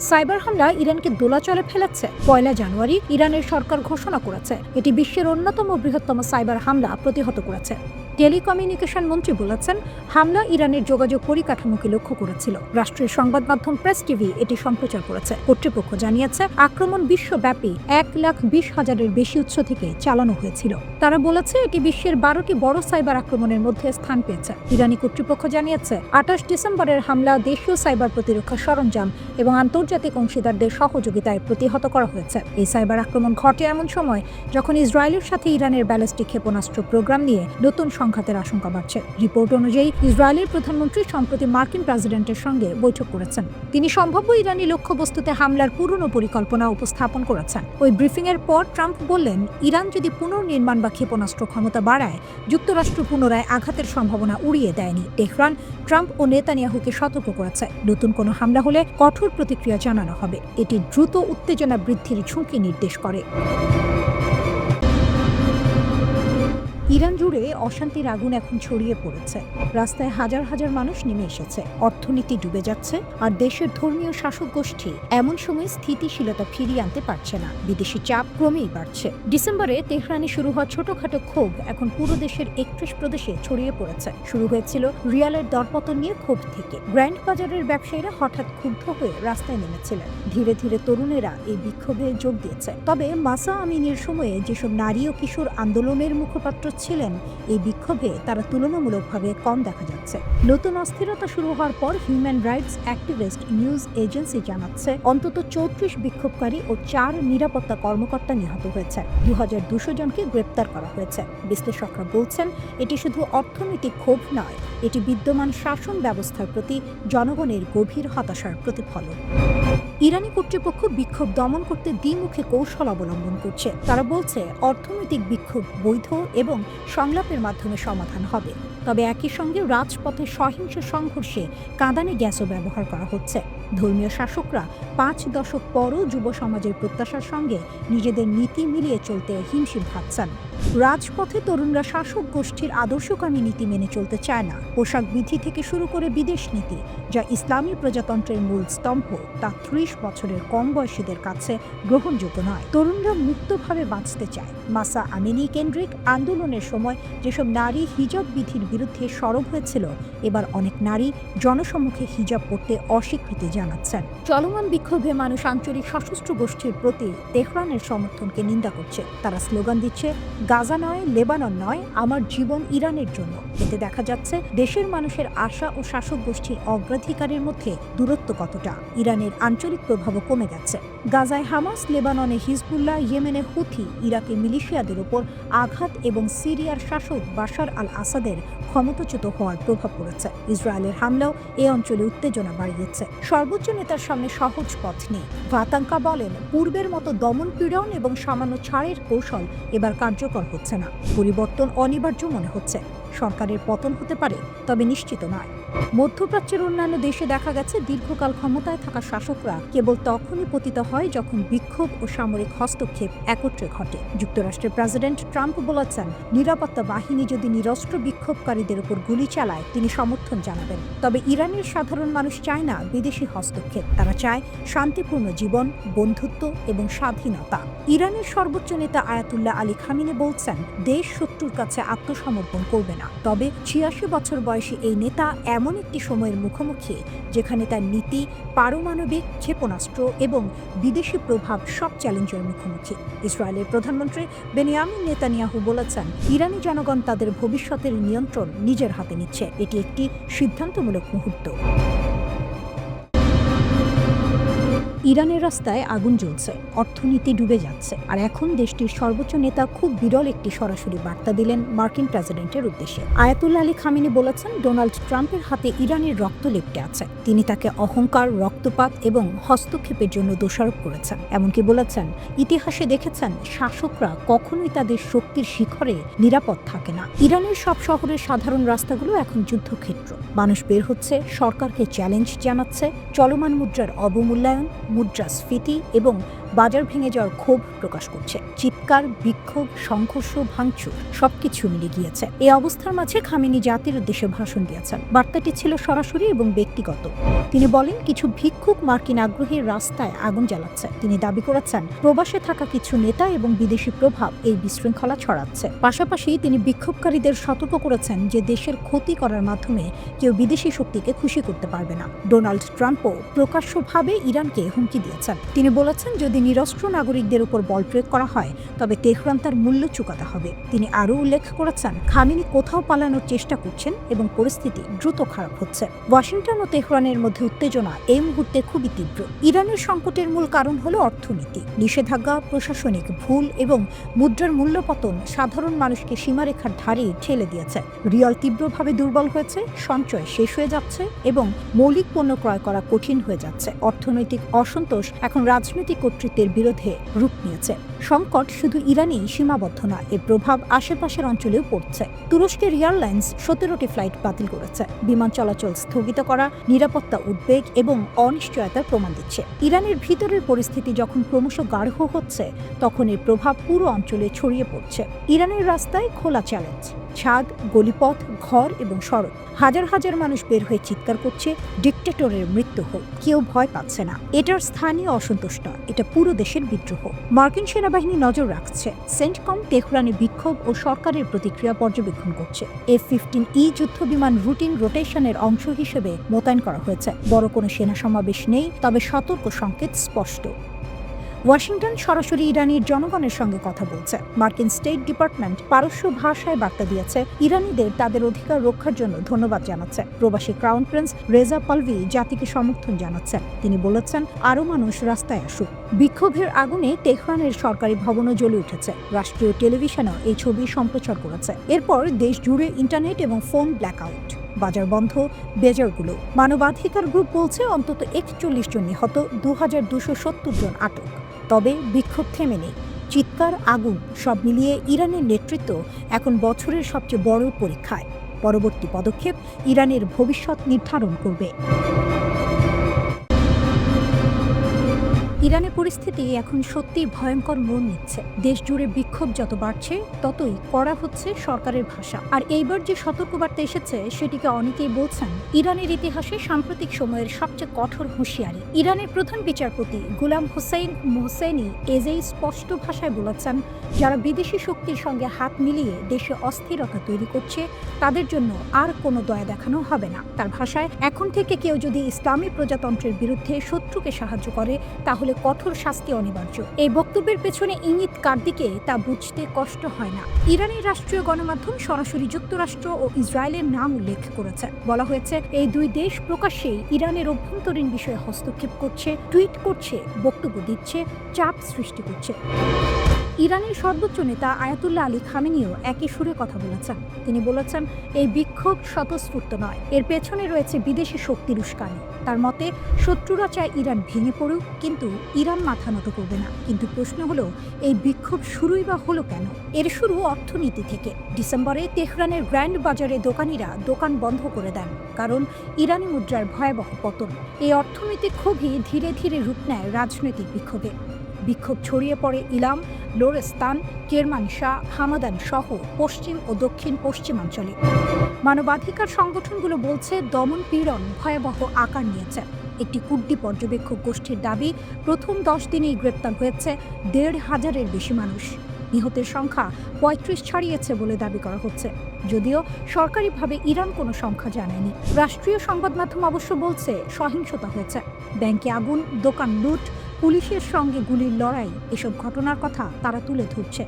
সাইবার হামলা ইরানকে দোলাচলে ফেলাচ্ছে। 1 জানুয়ারি ইরানের সরকার ঘোষণা করেছে এটি বিশ্বের অন্যতম বৃহত্তম সাইবার হামলা প্রতিহত করেছে। টেলিকমিউনিকেশন মন্ত্রী বলেছেন হামলা ইরানের যোগাযোগ পরিকাঠামোকে লক্ষ্য করেছিল। রাষ্ট্রীয় সংবাদ মাধ্যম প্রেস টিভি এটি সম্প্রচার করেছে। কর্তৃপক্ষ জানিয়েছে আক্রমণ বিশ্বব্যাপী 1,20,000-এর বেশি উৎস থেকে চালানো হয়েছিল। তারা বলেছে এটি বিশ্বের 12টি বড় সাইবার আক্রমণের মধ্যে স্থান পেয়েছে। ইরানি কর্তৃপক্ষ জানিয়েছে 28 ডিসেম্বরের হামলা দেশীয় সাইবার প্রতিরক্ষা সরঞ্জাম এবং আন্তর্জাতিক অংশীদারদের সহযোগিতায় প্রতিহত করা হয়েছে। এই সাইবার আক্রমণ ঘটে এমন সময় যখন ইসরায়েলের সাথে ইরানের ব্যালিস্টিক ক্ষেপণাস্ত্র প্রোগ্রাম নিয়ে নতুন সংঘাতের আশঙ্কা বাড়ছে। রিপোর্ট অনুযায়ী ইসরায়েলের প্রধানমন্ত্রী সম্প্রতি মার্কিন প্রেসিডেন্টের সঙ্গে বৈঠক করেছেন। তিনি সম্ভাব্য ইরানি লক্ষ্যবস্তুতে হামলার পুরনো পরিকল্পনা উপস্থাপন করেছেন। ওই ব্রিফিংয়ের পর ট্রাম্প বললেন ইরান যদি পুনর্নির্মাণ বা ক্ষেপণাস্ত্র ক্ষমতা বাড়ায়, যুক্তরাষ্ট্র পুনরায় আঘাতের সম্ভাবনা উড়িয়ে দেয়নি। তেহরান ট্রাম্প ও নেতানিয়াহুকে সতর্ক করেছে নতুন কোনো হামলা হলে কঠোর প্রতিক্রিয়া জানানো হবে। এটি দ্রুত উত্তেজনা বৃদ্ধির ঝুঁকি নির্দেশ করে। ইরান জুড়ে অশান্তির আগুন এখন ছড়িয়ে পড়েছে। রাস্তায় হাজার হাজার মানুষ নেমে এসেছে। অর্থনীতি ডুবে যাচ্ছে আর দেশের ধর্মীয় শাসক গোষ্ঠী এমন সময় স্থিতিশীলতা ফিরিয়ে আনতে পারছে না। বিদেশি চাপ ক্রমেই বাড়ছে। ডিসেম্বরে তেহরানে শুরু হওয়া ছোটখাটো ক্ষোভ এখন পুরো দেশের 31 প্রদেশে ছড়িয়ে পড়েছে। শুরু হয়েছিল রিয়ালের দরপতন নিয়ে ক্ষোভ থেকে। গ্র্যান্ড বাজারের ব্যবসায়ীরা হঠাৎ ক্ষুব্ধ হয়ে রাস্তায় নেমেছিলেন। ধীরে ধীরে তরুণেরা এই বিক্ষোভে যোগ দিয়েছে। তবে মাসা আমিনের সময়ে যেসব নারী ও কিশোর আন্দোলনের মুখপাত্র ছিলেন, এই বিক্ষোভে তারা তুলনামূলকভাবে কম দেখা যাচ্ছে। নতুন অস্থিরতা শুরু হওয়ার পর human rights activist news agency জানাচ্ছে অন্তত 34 বিক্ষোভকারী ও 4 নিরাপত্তা কর্মকর্তা নিহত হয়েছে। 2200 জনকে গ্রেপ্তার করা হয়েছে। বিশ্লেষকরা বলছেন এটি শুধু অর্থনৈতিক ক্ষোভ নয়, এটি বিদ্যমান শাসন ব্যবস্থার প্রতি জনগণের গভীর হতাশার প্রতিফলন। ইরানি কর্তৃপক্ষ বিক্ষোভ দমন করতে দ্বিমুখী কৌশল অবলম্বন করছে। তারা বলছে অর্থনৈতিক বিক্ষোভ বৈধ এবং সংলাপের মাধ্যমে সমাধান হবে। তবে একই সঙ্গে রাজপথে সহিংস সংঘর্ষে কাঁদানে গ্যাসও ব্যবহার করা হচ্ছে। ধর্মীয় শাসকরা 5 দশক পরও যুব সমাজের প্রত্যাশার সঙ্গে নিজেদের নীতি মিলিয়ে চলতে হিমশিম খাচ্ছেন। রাজপথে তরুণরা শাসক গোষ্ঠীর আদর্শকামী নীতি মেনে চলতে চায় না। পোশাক বিধি থেকে শুরু করে বিদেশ নীতি, যা ইসলামী প্রজাতন্ত্রের মূল স্তম্ভ, তা 30 বছরের কম বয়সীদের কাছে গ্রহণযোগ্য নয়। তরুণরা মুক্তভাবে বাঁচতে চায়। মাসা আমিনি কেন্দ্রিক আন্দোলনের সময় যেসব নারী হিজাব বিধির বিরুদ্ধে সরব হয়েছিল, এবার অনেক নারী জনসম্মুখে হিজাব পরতে অস্বীকৃতি জানাচ্ছেন। চলমান বিক্ষোভে মানুষ আঞ্চলিক সশস্ত্র গোষ্ঠীর প্রতি তেহরানের সমর্থনকে নিন্দা করছে। তারা স্লোগান দিচ্ছে গাজা নয়, লেবানন নয়, আমার জীবন ইরানের জন্য। এতে দেখা যাচ্ছে দেশের মানুষের আশা ও শাসক গোষ্ঠীর অগ্রাধিকারের মধ্যে দূরত্ব কতটা। ইরানের আঞ্চলিক প্রভাবও কমে গেছে। গাজায় হামাস, লেবাননে হিজবুল্লাহ, ইয়েমেনে হুথি, ইরাকে মিলিশিয়াদের উপর আঘাত এবং সিরিয়ার শাসক বাশার আল আসাদের ক্ষমতাচ্যুত হওয়ার প্রভাব পড়েছে। ইসরায়েলের হামলাও এ অঞ্চলে উত্তেজনা বাড়িয়েছে। সর্বোচ্চ নেতার সামনে সহজ পথ নেই। ভাতাঙ্কা বলেন পূর্বের মতো দমন পীড়ন এবং সামান্য ছাড়ের কৌশল এবার কার্যকর হচ্ছে না। পরিবর্তন অনিবার্য মনে হচ্ছে। সরকারের পতন হতে পারে, তবে নিশ্চিত নয়। মধ্যপ্রাচ্যের অন্যান্য দেশে দেখা গেছে দীর্ঘকাল ক্ষমতায় থাকা শাসকরা কেবল তখনই পতিত হয় যখন বিক্ষোভ ও সামরিক হস্তক্ষেপ একত্রে ঘটে। যুক্তরাষ্ট্রের প্রেসিডেন্ট ট্রাম্প বলেছেন, নিরাপত্তা বাহিনী যদি নিরস্ত্র বিক্ষোভকারীদের উপর গুলি চালায় তিনি সমর্থন জানাবেন। তবে ইরানের সাধারণ মানুষ চায় না বিদেশি হস্তক্ষেপ, তারা চায় শান্তিপূর্ণ জীবন, বন্ধুত্ব এবং স্বাধীনতা। ইরানের সর্বোচ্চ নেতা আয়াতুল্লাহ আলী খামিনি বলছেন, দেশ শত্রুর কাছে আত্মসমর্পণ করবে না। তবে ৮৬ বছর বয়সী এই নেতা এমন একটি সময়ের মুখোমুখি যেখানে তার নীতি, পারমাণবিক ক্ষেপণাস্ত্র এবং বিদেশি প্রভাব সব চ্যালেঞ্জের মুখোমুখি। ইসরায়েলের প্রধানমন্ত্রী বেনিয়ামিন নেতানিয়াহু বলেছেন, ইরানি জনগণ তাদের ভবিষ্যতের নিয়ন্ত্রণ নিজের হাতে নিচ্ছে, এটি একটি সিদ্ধান্তমূলক মুহূর্ত। ইরানের রাস্তায় আগুন জ্বলছে, অর্থনীতি ডুবে যাচ্ছে, আর এখন দেশটির সর্বোচ্চ নেতা খুব বিরল একটি সরাসরি বার্তা দিলেন মার্কিন প্রেসিডেন্টের উদ্দেশ্যে। আয়াতুল্লাহ আলী খামিনি বলেছেন, ডোনাল্ড ট্রাম্পের হাতে ইরানের রক্ত লেপ্টে আছে। তিনি তাকে অহংকার, রক্তপাত এবং হস্তক্ষেপের জন্য দোষারোপ করেছেন। এমনকি বলেছেন, ইতিহাসে দেখেছেন শাসকরা কখনোই তাদের শক্তির শিখরে নিরাপদ থাকে না। ইরানের সব শহরের সাধারণ রাস্তাগুলো এখন যুদ্ধক্ষেত্র। মানুষ বের হচ্ছে, সরকারকে চ্যালেঞ্জ জানাচ্ছে, চলমান মুদ্রার অবমূল্যায়ন, মুদ্রাস্ফীতি এবং বাজার ভেঙে যাওয়ার ক্ষোভ প্রকাশ করছে। চিৎকার, বিক্ষোভ, সংঘর্ষ, ভাঙচুর সবকিছু মিলে গিয়েছে। এই অবস্থার মাঝে খামেনি জাতির উদ্দেশ্যে ভাষণ দিয়েছেন। বার্তাটি ছিল সরাসরি এবং ব্যক্তিগত। তিনি বলেন, কিছু ভিক্ষুক মার্কিন আগ্রহীর রাস্তায় আগুন জ্বালাচ্ছে। তিনি দাবি করেছেন, প্রবাসে থাকা কিছু নেতা এবং বিদেশি প্রভাব এই বিশৃঙ্খলা ছড়াচ্ছে। পাশাপাশি তিনি বিক্ষোভকারীদের সতর্ক করেছেন যে দেশের ক্ষতি করার মাধ্যমে কেউ বিদেশি শক্তিকে খুশি করতে পারবে না। ডোনাল্ড ট্রাম্পও প্রকাশ্যভাবে ইরানকে হুমকি দিয়েছেন। তিনি বলেছেন, যদি নিরস্ত্র নাগরিকদের উপর বল প্রয়োগ করা হয় তবে তেহরান তার মূল্য চুকাতে হবে। তিনি আরও উল্লেখ করেছেন, খামেনি কোথাও পালানোর চেষ্টা করছেন এবং পরিস্থিতি দ্রুত খারাপ হচ্ছে। ওয়াশিংটন ও তেহরানের মধ্যে উত্তেজনা এই মুহূর্তে খুবই তীব্র। ইরানের সংকটের মূল কারণ হল অর্থনীতি। নিষেধাজ্ঞা, প্রশাসনিক ভুল এবং মুদ্রার মূল্যপতন সাধারণ মানুষকে সীমারেখার ধারে ঠেলে দিয়েছে। রিয়াল তীব্রভাবে দুর্বল হয়েছে, সঞ্চয় শেষ হয়ে যাচ্ছে এবং মৌলিক পণ্য ক্রয় করা কঠিন হয়ে যাচ্ছে। অর্থনৈতিক অসন্তোষ এখন রাজনৈতিক কর্তৃত্বের বিরুদ্ধে রূপ নিয়েছে। সংকট শুধু ইরানেই সীমাবদ্ধ না, এর প্রভাব আশেপাশের অঞ্চলেও পড়ছে। তুরস্কের এয়ারলাইন্স 17টি ফ্লাইট বাতিল করেছে। বিমান চলাচল স্থগিত করা নিরাপত্তা উদ্বেগ এবং অনিশ্চয়তার প্রমাণ দিচ্ছে। ইরানের ভিতরের পরিস্থিতি যখন ক্রমশ গাঢ় হচ্ছে, তখন এর প্রভাব পুরো অঞ্চলে ছড়িয়ে পড়ছে। ইরানের রাস্তায় খোলা চ্যালেঞ্জ, ছাদ, গলিপথ, ঘর এবং সড়ক। হাজার হাজার মানুষ বের হয়ে চিৎকার করছে, ডিক্টেটরের মৃত্যু হোক। কেউ ভয় পাচ্ছে না। এটার স্থানীয় অসন্তোষ নয়, এটা পুরো দেশের বিদ্রোহ। মার্কিন সেনাবাহিনী নজর রাখছে। সেন্টকম তেহরানে বিক্ষোভ ও সরকারের প্রতিক্রিয়া পর্যবেক্ষণ করছে। F-15E যুদ্ধ বিমান রুটিন রোটেশনের অংশ হিসেবে মোতায়েন করা হয়েছে। বড় কোনো সেনা সমাবেশ নেই, তবে সতর্ক সংকেত স্পষ্ট। ওয়াশিংটন সরাসরি ইরানির জনগণের সঙ্গে কথা বলছে। মার্কিন স্টেট ডিপার্টমেন্ট পারস্য ভাষায় বার্তা দিয়েছে, ইরানিদের তাদের অধিকার রক্ষার জন্য ধন্যবাদ জানাচ্ছে। প্রবাসী ক্রাউন প্রিন্স রেজা পালভি জাতিকে সমর্থন জানাচ্ছেন। তিনি বলেছেন, আরও মানুষ রাস্তায় আসুক। বিক্ষোভের আগুনে তেহরানের সরকারি ভবনও জ্বলে উঠেছে। রাষ্ট্রীয় টেলিভিশনও এই ছবি সম্প্রচার করেছে। এরপর দেশ জুড়ে ইন্টারনেট এবং ফোন ব্ল্যাকআউট, বাজার বন্ধ, বেজারগুলো। মানবাধিকার গ্রুপ বলছে অন্তত 41 জন নিহত, 2270 জন আটক। তবে বিক্ষোভ থেমে নেই। চিৎকার, আগুন সব মিলিয়ে ইরানের নেতৃত্ব এখন বছরের সবচেয়ে বড় পরীক্ষায়। পরবর্তী পদক্ষেপ ইরানের ভবিষ্যৎ নির্ধারণ করবে। ইরানের পরিস্থিতি এখন সত্যি ভয়ঙ্কর মোড় নিচ্ছে। দেশ জুড়ে বিক্ষোভ যত বাড়ছে ততই কড়া হচ্ছে সরকারের ভাষা। আর এইবার যে সতর্কবার্তা এসেছে সেটিকে অনেকেই বলছেন ইরানের ইতিহাসে সাম্প্রতিক সময়ের সবচেয়ে কঠোর হুঁশিয়ারি। ইরানের প্রধান বিচারপতি গুলাম হোসেইন মোহসেনি এজেই স্পষ্ট ভাষায় বলেছেন, যারা বিদেশি শক্তির সঙ্গে হাত মিলিয়ে দেশে অস্থিরতা তৈরি করছে তাদের জন্য আর কোনো দয়া দেখানো হবে না। তার ভাষায়, এখন থেকে কেউ যদি ইসলামী প্রজাতন্ত্রের বিরুদ্ধে শত্রুকে সাহায্য করে তাহলে কঠোর শাস্তি অনিবার্য। এই বক্তব্যের পেছনে ইঙ্গিত কার দিকে তা বুঝতে কষ্ট হয় না। ইরানের রাষ্ট্রীয় গণমাধ্যম সরাসরি যুক্তরাষ্ট্র ও ইসরায়েলের নাম উল্লেখ করেছে। বলা হয়েছে, এই দুই দেশ প্রকাশ্যেই ইরানের অভ্যন্তরীণ বিষয়ে হস্তক্ষেপ করছে, টুইট করছে, বক্তব্য দিচ্ছে, চাপ সৃষ্টি করছে। ইরানের সর্বোচ্চ নেতা আয়াতুল্লাহ আলী খামেনিও একই সুরে কথা বলেছেন। তিনি বলেছেন, এই বিক্ষোভ স্বতঃস্ফূর্ত নয়, এর পেছনে রয়েছে বিদেশি শক্তির উস্কানি। তার মতে, শত্রুরা চায় ইরান ভেঙে পড়ুক, কিন্তু ইরান মাথা নত করবে না। কিন্তু প্রশ্ন হলো, এই বিক্ষোভ শুরুই বা হলো কেন? এর শুরু অর্থনীতি থেকে। ডিসেম্বরে তেহরানের গ্র্যান্ড বাজারে দোকানিরা দোকান বন্ধ করে দেন, কারণ ইরানি মুদ্রার ভয়াবহ পতন। এই অর্থনৈতিক ক্ষোভই ধীরে ধীরে রূপ নেয় রাজনৈতিক বিক্ষোভে। বিক্ষোভ ছড়িয়ে পড়ে ইলাম, লোরেস্তান, কেরমানশাহ, হামাদান সহ পশ্চিম ও দক্ষিণ পশ্চিমাঞ্চলে। মানবাধিকার সংগঠনগুলো বলছে, দমন পীড়ন ভয়াবহ আকার নিয়েছে। একটি কুর্দি পর্যবেক্ষক গোষ্ঠীর দাবি, প্রথম 10 দিনেই গ্রেপ্তার হয়েছে 1,500-এর বেশি মানুষ। নিহতের সংখ্যা 35 ছাড়িয়েছে বলে দাবি করা হচ্ছে, যদিও সরকারিভাবে ইরান কোনো সংখ্যা জানায়নি। রাষ্ট্রীয় সংবাদ মাধ্যম অবশ্য বলছে, সহিংসতা হয়েছে। ব্যাংকে আগুন, দোকান লুট, পুলিশের সঙ্গে গুলির লড়াই, এসব ঘটনার কথা তারা তুলে ধরছে।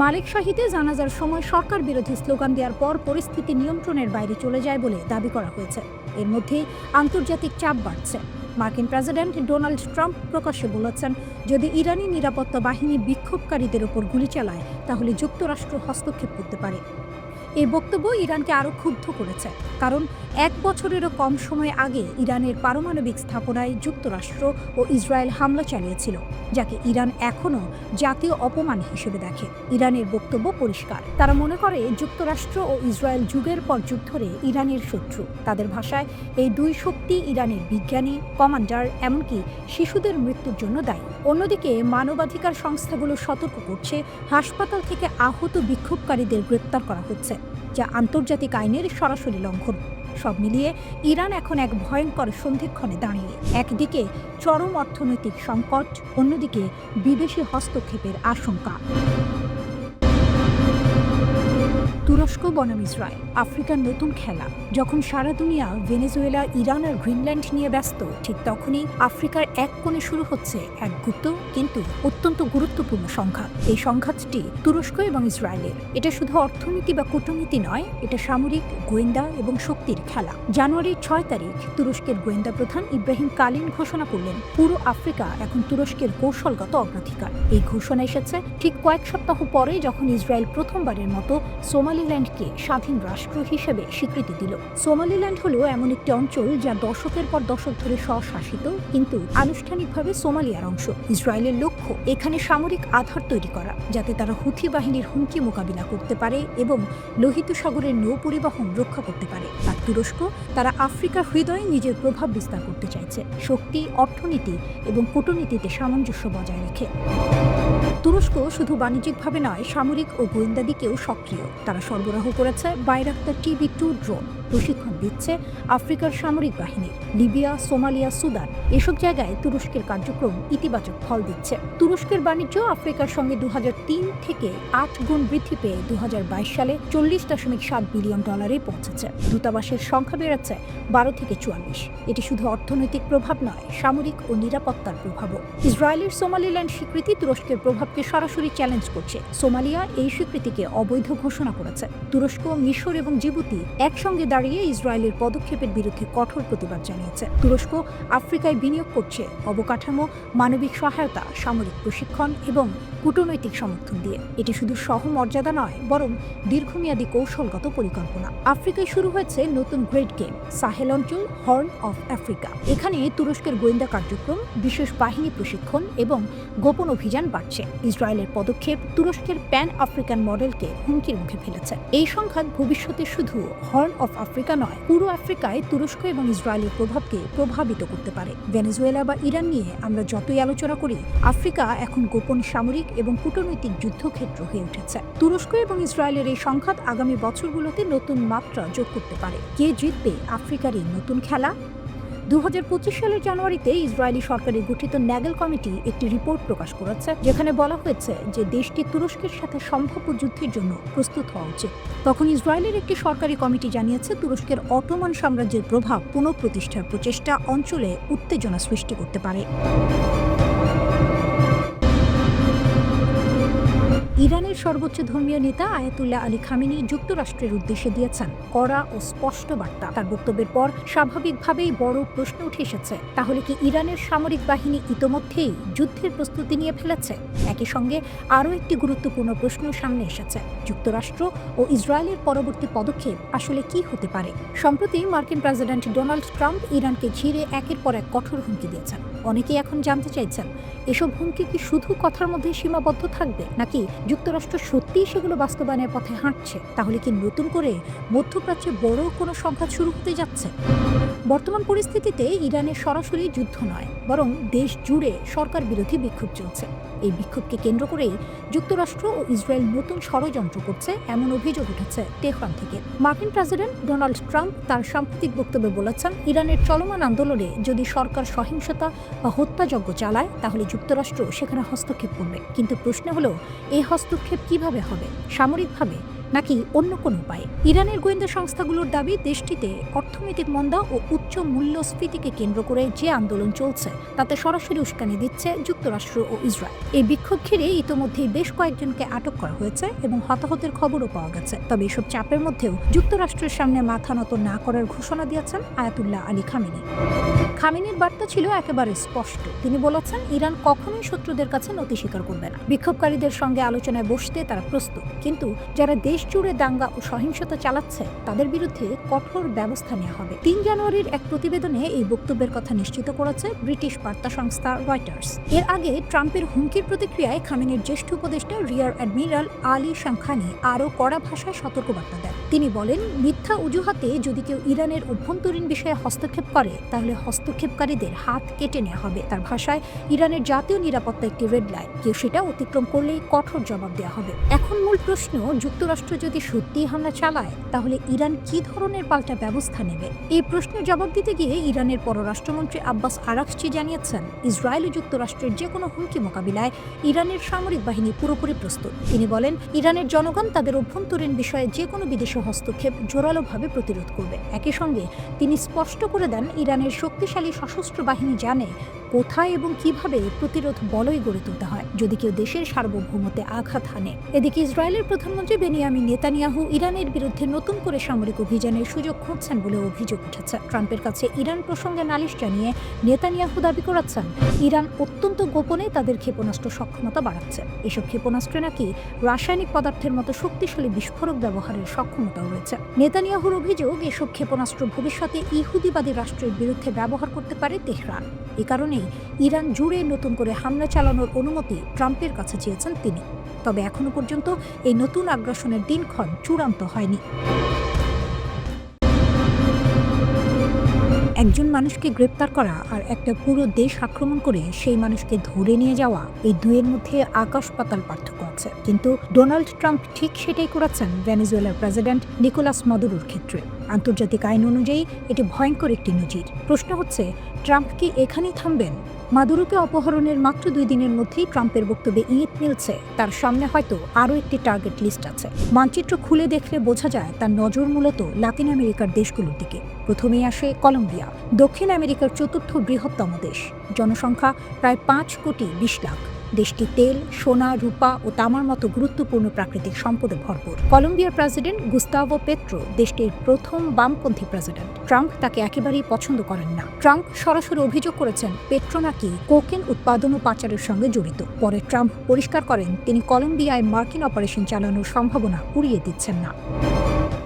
মালিক শাহীতে জানাজার সময় সরকার বিরোধী স্লোগান দেওয়ার পর পরিস্থিতি নিয়ন্ত্রণের বাইরে চলে যায় বলে দাবি করা হয়েছে। এর মধ্যেই আন্তর্জাতিক চাপ বাড়ছে। মার্কিন প্রেসিডেন্ট ডোনাল্ড ট্রাম্প প্রকাশ্যে বলেছেন, যদি ইরানি নিরাপত্তা বাহিনী বিক্ষোভকারীদের ওপর গুলি চালায়, তাহলে যুক্তরাষ্ট্র হস্তক্ষেপ করতে পারে। এই বক্তব্য ইরানকে আরও ক্ষুব্ধ করেছে, কারণ 1 বছরেরও কম সময় আগে ইরানের পারমাণবিক স্থাপনায় যুক্তরাষ্ট্র ও ইসরায়েল হামলা চালিয়েছিল, যাকে ইরান এখনও জাতীয় অপমান হিসেবে দেখে। ইরানের বক্তব্য পরিষ্কার, তারা মনে করে যুক্তরাষ্ট্র ও ইসরায়েল যুগের পর যুগ ধরে ইরানের শত্রু। তাদের ভাষায়, এই দুই শক্তি ইরানের বিজ্ঞানী, কমান্ডার, এমনকি শিশুদের মৃত্যুর জন্য দায়ী। অন্যদিকে মানবাধিকার সংস্থাগুলো সতর্ক করছে, হাসপাতাল থেকে আহত বিক্ষোভকারীদের গ্রেপ্তার করা হচ্ছে, যা আন্তর্জাতিক আইনের সরাসরি লঙ্ঘন। সব মিলিয়ে ইরান এখন এক ভয়ঙ্কর সন্ধিক্ষণে দাঁড়িয়ে। একদিকে চরম অর্থনৈতিক সংকট, অন্যদিকে বিদেশি হস্তক্ষেপের আশঙ্কা। তুরস্ক বনাম ইসরায়েল, আফ্রিকার নতুন খেলা। যখন সারা দুনিয়া ভেনেজুয়েলা, ইরান আর গ্রিনল্যান্ড নিয়ে ব্যস্ত, ঠিক তখনই আফ্রিকার এক কোণে শুরু হচ্ছে এক গুপ্ত কিন্তু অত্যন্ত গুরুত্বপূর্ণ সংঘাত। এই সংঘাতটি তুরস্ক এবং ইসরায়েলের। এটা শুধু অর্থনীতি বা কূটনীতি নয়, এটা সামরিক, গোয়েন্দা এবং শক্তির খেলা। জানুয়ারির 6 তারিখ তুরস্কের গোয়েন্দা প্রধান ইব্রাহিম কালিন ঘোষণা করলেন, পুরো আফ্রিকা এখন তুরস্কের কৌশলগত অগ্রাধিকার। এই ঘোষণা এসেছে ঠিক কয়েক সপ্তাহ পরে, যখন ইসরায়েল প্রথমবারের মতো সোমালিল্যান্ডকে স্বাধীন রাষ্ট্র হিসেবে স্বীকৃতি দিল। সোমালিল্যান্ড হলো এমন একটি অঞ্চল যা দশকের পর দশক ধরে স্বশাসিত, কিন্তু আনুষ্ঠানিকভাবে সোমালিয়ার অংশ। ইসরায়েলের লক্ষ্য এখানে সামরিক আধার তৈরি করা, যাতে তারা হুথি বাহিনীর হুমকি মোকাবিলা করতে পারে এবং লোহিত সাগরের নৌ পরিবহন রক্ষা করতে পারে। আর তুরস্ক, তারা আফ্রিকার হৃদয়ে নিজের প্রভাব বিস্তার করতে চাইছে, শক্তি, অর্থনীতি এবং কূটনীতিতে সামঞ্জস্য বজায় রেখে। তুরস্ক শুধু বাণিজ্যিকভাবে নয়, সামরিক ও গোয়েন্দা দিকেও সক্রিয়। তারা সরবরাহ করেছে বাইরাক্তার TB2 ড্রোন, প্রশিক্ষণ দিচ্ছে আফ্রিকার সামরিক বাহিনী। লিবিয়া, সোমালিয়া, সুদান, এসব জায়গায় তুরস্কের কার্যক্রম ইতিবাচক ফল দিচ্ছে। তুরস্কের বাণিজ্য আফ্রিকার সঙ্গে 2003 থেকে 8 গুণ বৃদ্ধি পেয়ে 2022 সালে $40.7 বিলিয়ন পৌঁছেছে। দূতাবাসের সংখ্যা বেড়েছে 12 থেকে 44। এটি শুধু অর্থনৈতিক প্রভাব নয়, সামরিক ও নিরাপত্তার প্রভাবও। ইসরায়েলের সোমালিল্যান্ড স্বীকৃতি তুরস্কের প্রভাবকে সরাসরি চ্যালেঞ্জ করছে। সোমালিয়া এই স্বীকৃতিকে অবৈধ ঘোষণা করেছে। তুরস্ক, মিশর এবং জিবুতি একসঙ্গে দাঁড়িয়ে ইসরায়েলের পদক্ষেপের বিরুদ্ধে কঠোর প্রতিবাদ জানিয়েছে। তুরস্ক আফ্রিকায় বিনিয়োগ করছে অবকাঠামো, মানবিক সহায়তা, সামরিক প্রশিক্ষণ এবং কূটনৈতিক সমর্থন দিয়ে। এটি শুধু সহমর্যাদা নয়, বরং দীর্ঘমেয়াদী কৌশলগত পরিকল্পনা। আফ্রিকায় শুরু হয়েছে নতুন গ্রেট গেম, সাহেল অঞ্চল, হর্ন অফ আফ্রিকা। এখানে তুরস্কের গোয়েন্দা কার্যক্রম, বিশেষ বাহিনী প্রশিক্ষণ এবং গোপন অভিযান বাড়ছে। ইসরায়েলের পদক্ষেপ তুরস্কের প্যান আফ্রিকান মডেলকে হুমকির মুখে ফেলেছে। এই সংঘাত ভবিষ্যতে শুধু হর্ন অফ আফ্রিকা নয়, পুরো আফ্রিকায় তুরস্ক এবং ইসরায়েলের প্রভাবকে প্রভাবিত করতে পারে। ভেনেজুয়েলা বা ইরান নিয়ে আমরা যতই আলোচনা করি, আফ্রিকা এখন গোপন সামরিক এবং কূটনৈতিক যুদ্ধক্ষেত্র হয়ে উঠেছে। তুরস্ক এবং ইসরায়েলের এই সংঘাত আগামী বছরগুলোতে নতুন মাত্রা যোগ করতে পারে। কে জিতবে আফ্রিকার এই নতুন খেলা? 2025 সালের জানুয়ারিতে ইসরায়েলি সরকারের গঠিত ন্যাগেল কমিটি একটি রিপোর্ট প্রকাশ করেছে, যেখানে বলা হয়েছে যে দেশটি তুরস্কের সাথে সম্ভাব্য যুদ্ধের জন্য প্রস্তুত হওয়া উচিত। তখন ইসরায়েলের একটি সরকারি কমিটি জানিয়েছে, তুরস্কের অটোমান সাম্রাজ্যের প্রভাব পুনঃপ্রতিষ্ঠার প্রচেষ্টা অঞ্চলে উত্তেজনা সৃষ্টি করতে পারে। ইরানের সর্বোচ্চ ধর্মীয় নেতা আয়াতুল্লাহ আলী খামেনি যুক্তরাষ্ট্রের উদ্দেশ্যে দিয়েছেন কড়া ও স্পষ্ট বার্তা। তার বক্তব্যের পর স্বাভাবিকভাবেই বড় প্রশ্ন উঠে এসেছে, তাহলে কি ইরানের সামরিক বাহিনী ইতোমধ্যেই যুদ্ধের প্রস্তুতি নিয়ে ফেলেছে? একই সঙ্গে আরও একটি গুরুত্বপূর্ণ প্রশ্ন সামনে এসেছে, যুক্তরাষ্ট্র ও ইসরায়েলের পরবর্তী পদক্ষেপ আসলে কি হতে পারে? সম্প্রতি মার্কিন প্রেসিডেন্ট ডোনাল্ড ট্রাম্প ইরানকে ঘিরে একের পর এক কঠোর হুমকি দিয়েছেন। অনেকেই এখন জানতে চাইছেন, এসব হুমকি কি শুধু কথার মধ্যে সীমাবদ্ধ থাকবে, নাকি যুক্তরাষ্ট্র সত্যিই সেগুলো বাস্তবায়নের পথে হাঁটছে? তাহলে কি নতুন করে মধ্যপ্রাচ্যে বড় কোনো সংঘাত শুরু হতে যাচ্ছে? বর্তমান পরিস্থিতিতে ইরানের সরাসরি যুদ্ধ নয়, বরং দেশ জুড়ে সরকার বিরোধী বিক্ষোভ চলছে। এই বিক্ষোভকে কেন্দ্র করেই যুক্তরাষ্ট্র ও ইসরায়েল নতুন ষড়যন্ত্র করছে, এমন অভিযোগ উঠেছে তেহরান থেকে। মার্কিন প্রেসিডেন্ট ডোনাল্ড ট্রাম্প তার সাম্প্রতিক বক্তব্যে বলেছেন, ইরানের চলমান আন্দোলনে যদি সরকার সহিংসতা বা হত্যাযজ্ঞ চালায়, তাহলে যুক্তরাষ্ট্র সেখানে হস্তক্ষেপ করবে। কিন্তু প্রশ্ন হলো, এই হস্তক্ষেপ কিভাবে হবে? সামরিকভাবে নাকি অন্য কোনো উপায়ে? ইরানের গোয়েন্দা সংস্থাগুলোর দাবি, দেশটিতে অর্থনৈতিক মন্দা ও উচ্চ মূল্যস্ফীতিকে কেন্দ্র করে যে আন্দোলন চলছে তাতে সরাসরি উস্কানি দিচ্ছে যুক্তরাষ্ট্র ও ইসরায়েল। এই বিক্ষোভ ঘিরে ইতোমধ্যেই বেশ কয়েকজনকে আটক করা হয়েছে এবং হতাহতের খবরও পাওয়া গেছে। তবে এসব চাপের মধ্যেও যুক্তরাষ্ট্রের সামনে মাথা নত না করার ঘোষণা দিয়েছেন আয়াতুল্লাহ আলী খামেনি। খামেনির বার্তা ছিল একেবারে স্পষ্ট। তিনি বলেছেন, ইরান কখনোই শত্রুদের কাছে নতি স্বীকার করবে না। বিক্ষোভকারীদের সঙ্গে আলোচনায় বসতে তারা প্রস্তুত, কিন্তু যারা দেশ জুড়ে দাঙ্গা ও সহিংসতা চালাচ্ছে তাদের বিরুদ্ধে কঠোর ব্যবস্থা নেওয়া হবে। 3 জানুয়ারির এক প্রতিবেদনে এই বক্তব্যের কথা নিশ্চিত করেছে ব্রিটিশ বার্তা সংস্থা রয়টার্স। এর আগে ট্রাম্পের হুমকির প্রতিক্রিয়ায় খামেনির জ্যেষ্ঠ উপদেষ্টা রিয়ার অ্যাডমিরাল আলী শামখানি আরও কড়া ভাষায় সতর্কবার্তা দেন। তিনি বলেন, মিথ্যা অজুহাতে যদি কেউ ইরানের অভ্যন্তরীণ বিষয়ে হস্তক্ষেপ করে, তাহলে হস্তক্ষেপকারীদের হাত কেটে নেওয়া হবে। তার ভাষায়, ইরানের জাতীয় নিরাপত্তা একটি রেড লাইন, কেউ সেটা অতিক্রম করলেই কঠোর জবাব দেওয়া হবে। এখন মূল প্রশ্ন, যুক্তরাষ্ট্র যদি সত্যি হামলা চালায়, তাহলে ইরান কি ধরনের পাল্টা ব্যবস্থা নেবে? এই প্রশ্নের জবাব দিতে গিয়ে ইরানের পররাষ্ট্রমন্ত্রী আব্বাস আরাকচি জানিয়েছেন, ইসরায়েল ও যুক্তরাষ্ট্রের যে কোনো হুমকি মোকাবিলায় ইরানের সামরিক বাহিনী পুরোপুরি প্রস্তুত। তিনি বলেন, ইরানের জনগণ তাদের অভ্যন্তরীণ বিষয়ে যে কোনো বিদেশি হস্তক্ষেপ জোরালোভাবে প্রতিরোধ করবে। একই সঙ্গে তিনি স্পষ্ট করে দেন, ইরানের শক্তিশালী সশস্ত্র বাহিনী জানে কোথায় এবং কিভাবে প্রতিরোধ বলয় গড়ে তুলতে হয় যদি কেউ দেশের সার্বভৌমত্বে আঘাত হানে। এদিকে ইসরায়েলের প্রধানমন্ত্রী বেনিয়ামিন নেতানিয়াহু ইরানের বিরুদ্ধে নতুন করে সামরিক অভিযানের সুযোগ খুঁজছেন বলে অভিযোগ উঠেছে। ট্রাম্পের কাছে ইরান প্রসঙ্গে নালিশ জানিয়ে নেতানিয়াহু দাবি করেছেন, ইরান অত্যন্ত গোপনে তাদের ক্ষেপণাস্ত্র সক্ষমতা বাড়াচ্ছে। এসব ক্ষেপণাস্ত্রে নাকি রাসায়নিক পদার্থের মতো শক্তিশালী বিস্ফোরক ব্যবহারের সক্ষমতাও রয়েছে। নেতানিয়াহুর অভিযোগ, এসব ক্ষেপণাস্ত্র ভবিষ্যতে ইহুদিবাদী রাষ্ট্রের বিরুদ্ধে ব্যবহার করতে পারে তেহরান। এ কারণে ইরান জুড়ে নতুন করে হামলা চালানোর অনুমতি ট্রাম্পের কাছে চেয়েছেন তিনি। তবে এখনো পর্যন্ত এই নতুন আগ্রাসনের দিনক্ষণ চূড়ান্ত হয়নি। একজন মানুষকে গ্রেপ্তার করা আর একটা পুরো দেশ আক্রমণ করে সেই মানুষকে ধরে নিয়ে যাওয়া, এই দুয়ের মধ্যে আকাশ পাতাল পার্থক্য আছে। কিন্তু ডোনাল্ড ট্রাম্প ঠিক সেটাই করেছেন ভেনেজুয়েলার প্রেসিডেন্ট নিকোলাস মাদুরোর ক্ষেত্রে। আন্তর্জাতিক আইন অনুযায়ী এটি ভয়ঙ্কর একটি নজির। প্রশ্ন হচ্ছে, ট্রাম্প কি এখানেই থামবেন? মাদুরোকে অপহরণের মাত্র 2 দিনের মধ্যেই ট্রাম্পের বক্তব্যে ইঙ্গিত মিলছে তার সামনে হয়তো আরও একটি টার্গেট লিস্ট আছে। মানচিত্র খুলে দেখলে বোঝা যায় তার নজর মূলত লাতিন আমেরিকার দেশগুলোর দিকে। প্রথমেই আসে কলম্বিয়া, দক্ষিণ আমেরিকার 4র্থ বৃহত্তম দেশ, জনসংখ্যা প্রায় 5,20,00,000। দেশটি তেল, সোনা, রূপা ও তামার মতো গুরুত্বপূর্ণ প্রাকৃতিক সম্পদে ভরপুর। কলম্বিয়ার প্রেসিডেন্ট গুস্তাভো পেট্রো দেশটির প্রথম বামপন্থী প্রেসিডেন্ট। ট্রাম্প তাকে একেবারেই পছন্দ করেন না। ট্রাম্প সরাসরি অভিযোগ করেছেন, পেট্রো নাকি কোকেন উৎপাদন ও পাচারের সঙ্গে জড়িত। পরে ট্রাম্প পরিষ্কার করেন, তিনি কলম্বিয়ায় মার্কিন অপারেশন চালানোর সম্ভাবনা উড়িয়ে দিচ্ছেন না।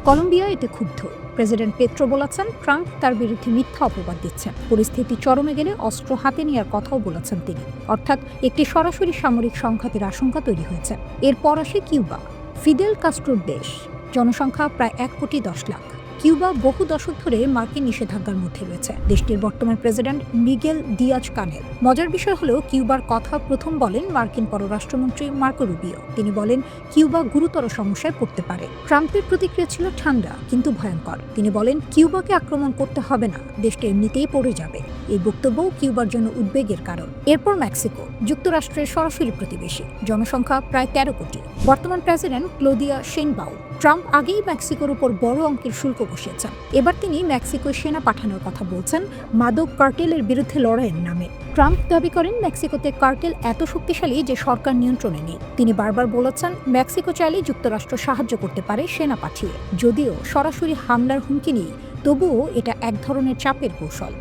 কলম্বিয়া এতে ক্ষুব্ধ। প্রেসিডেন্ট পেট্রো বলেছেন, ট্রাম্প তার বিরুদ্ধে মিথ্যা অপবাদ দিচ্ছেন। পরিস্থিতি চরমে গেলে অস্ত্র হাতে নেওয়ার কথাও বলেছেন তিনি। অর্থাৎ একটি সরাসরি সামরিক সংঘাতের আশঙ্কা তৈরি হয়েছে। এরপর আসে কিউবা, ফিদেল কাস্ট্রোর দেশ, জনসংখ্যা প্রায় 1,10,00,000। কিউবা বহু দশক ধরে মার্কিন নিষেধাজ্ঞার মধ্যে রয়েছে। দেশটির বর্তমান প্রেসিডেন্ট মিগেল দিয়াজ কানেল। মজার বিষয় হলো, কিউবার কথা প্রথম বলেন মার্কিন পররাষ্ট্রমন্ত্রী মার্কো রুবিও। তিনি বলেন, কিউবা গুরুতর সমস্যায় পড়তে পারে। ট্রাম্পের প্রতিক্রিয়া ছিল ঠান্ডা কিন্তু ভয়ঙ্কর। তিনি বলেন, কিউবাকে আক্রমণ করতে হবে না, দেশটি এমনিতেই পড়ে যাবে। এই বক্তব্যও কিউবার জন্য উদ্বেগের কারণ। এরপর মেক্সিকো, যুক্তরাষ্ট্রের সরাসরি প্রতিবেশী, জনসংখ্যা প্রায় 13 কোটি। বর্তমান প্রেসিডেন্ট ক্লোদিয়া শেইনবাউম। ট্রাম্প আগেই মেক্সিকোর উপর বড় অঙ্কের শুল্ক বসিয়েছেন। এবার তিনি মেক্সিকোয় সেনা পাঠানোর কথা বলছেন মাদক কার্টেলের বিরুদ্ধে লড়াইয়ের নামে। ট্রাম্প দাবি করেন মেক্সিকোতে কার্টেল এত শক্তিশালী যে সরকার নিয়ন্ত্রণে নেই। তিনি বারবার বলেছেন মেক্সিকো চাইলে যুক্তরাষ্ট্র সাহায্য করতে পারে সেনা পাঠিয়ে, যদিও সরাসরি হামলার হুমকি নেই, তবুও এটা এক ধরনের চাপের কৌশল।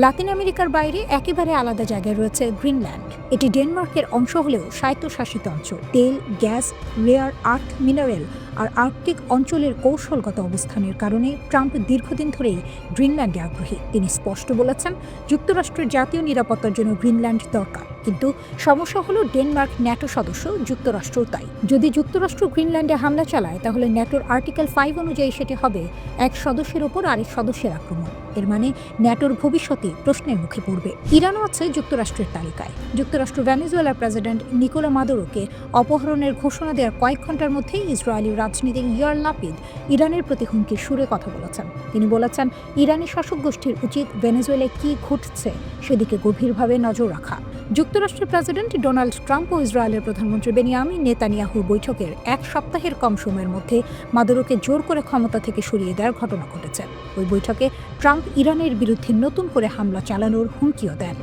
লাতিন আমেরিকার বাইরে একেবারে আলাদা জায়গায় রয়েছে গ্রিনল্যান্ড। এটি ডেনমার্কের অংশ হলেও স্বায়ত্তশাসিত অঞ্চল। তেল, গ্যাস, রেয়ার আর্থ মিনারেল আর আর্কটিক অঞ্চলের কৌশলগত অবস্থানের কারণে ট্রাম্প দীর্ঘদিন ধরেই গ্রিনল্যান্ডে আগ্রহী। তিনি স্পষ্ট বলেছেন যুক্তরাষ্ট্রের জাতীয় নিরাপত্তার জন্য গ্রিনল্যান্ড দরকার, কিন্তু সমস্যা হলো ডেনমার্ক ন্যাটো সদস্য, যুক্তরাষ্ট্রও তাই। যদি যুক্তরাষ্ট্র গ্রিনল্যান্ডে হামলা চালায় তাহলে ন্যাটোর আর্টিকেল 5 অনুযায়ী সেটি হবে এক সদস্যের ওপর আরেক সদস্যের আক্রমণ। এর মানে ন্যাটোর ভবিষ্যতে প্রশ্নের মুখে পড়বে। ইরানও আছে যুক্তরাষ্ট্রের তালিকায়। যুক্তরাষ্ট্র ভেনেজুয়েলার প্রেসিডেন্ট নিকোলা মাদুরোকে অপহরণের ঘোষণা দেওয়ার কয়েক ঘন্টার মধ্যেই ইসরায়েলি রাজনীতিক ইয়ার লাপিদ ইরানের প্রতি হুমকির সুরে কথা বলেছেন। তিনি বলেছেন ইরানি শাসক গোষ্ঠীর উচিত ভেনেজুয়েলায় কি ঘটছে সেদিকে গভীরভাবে নজর রাখা। যুক্তরাষ্ট্রের প্রেসিডেন্ট ডোনাল্ড ট্রাম্প ও ইসরায়েলের প্রধানমন্ত্রী বেনিয়ামিন নেতানিয়াহুর বৈঠকের এক সপ্তাহের কম সময়ের মধ্যে মাদুরোকে জোর করে ক্ষমতা থেকে সরিয়ে দেওয়ার ঘটনা ঘটেছে। ওই বৈঠকে ট্রাম্প ইরানের বিরুদ্ধে নতুন করে হামলা চালানোর হুমকিও দেন।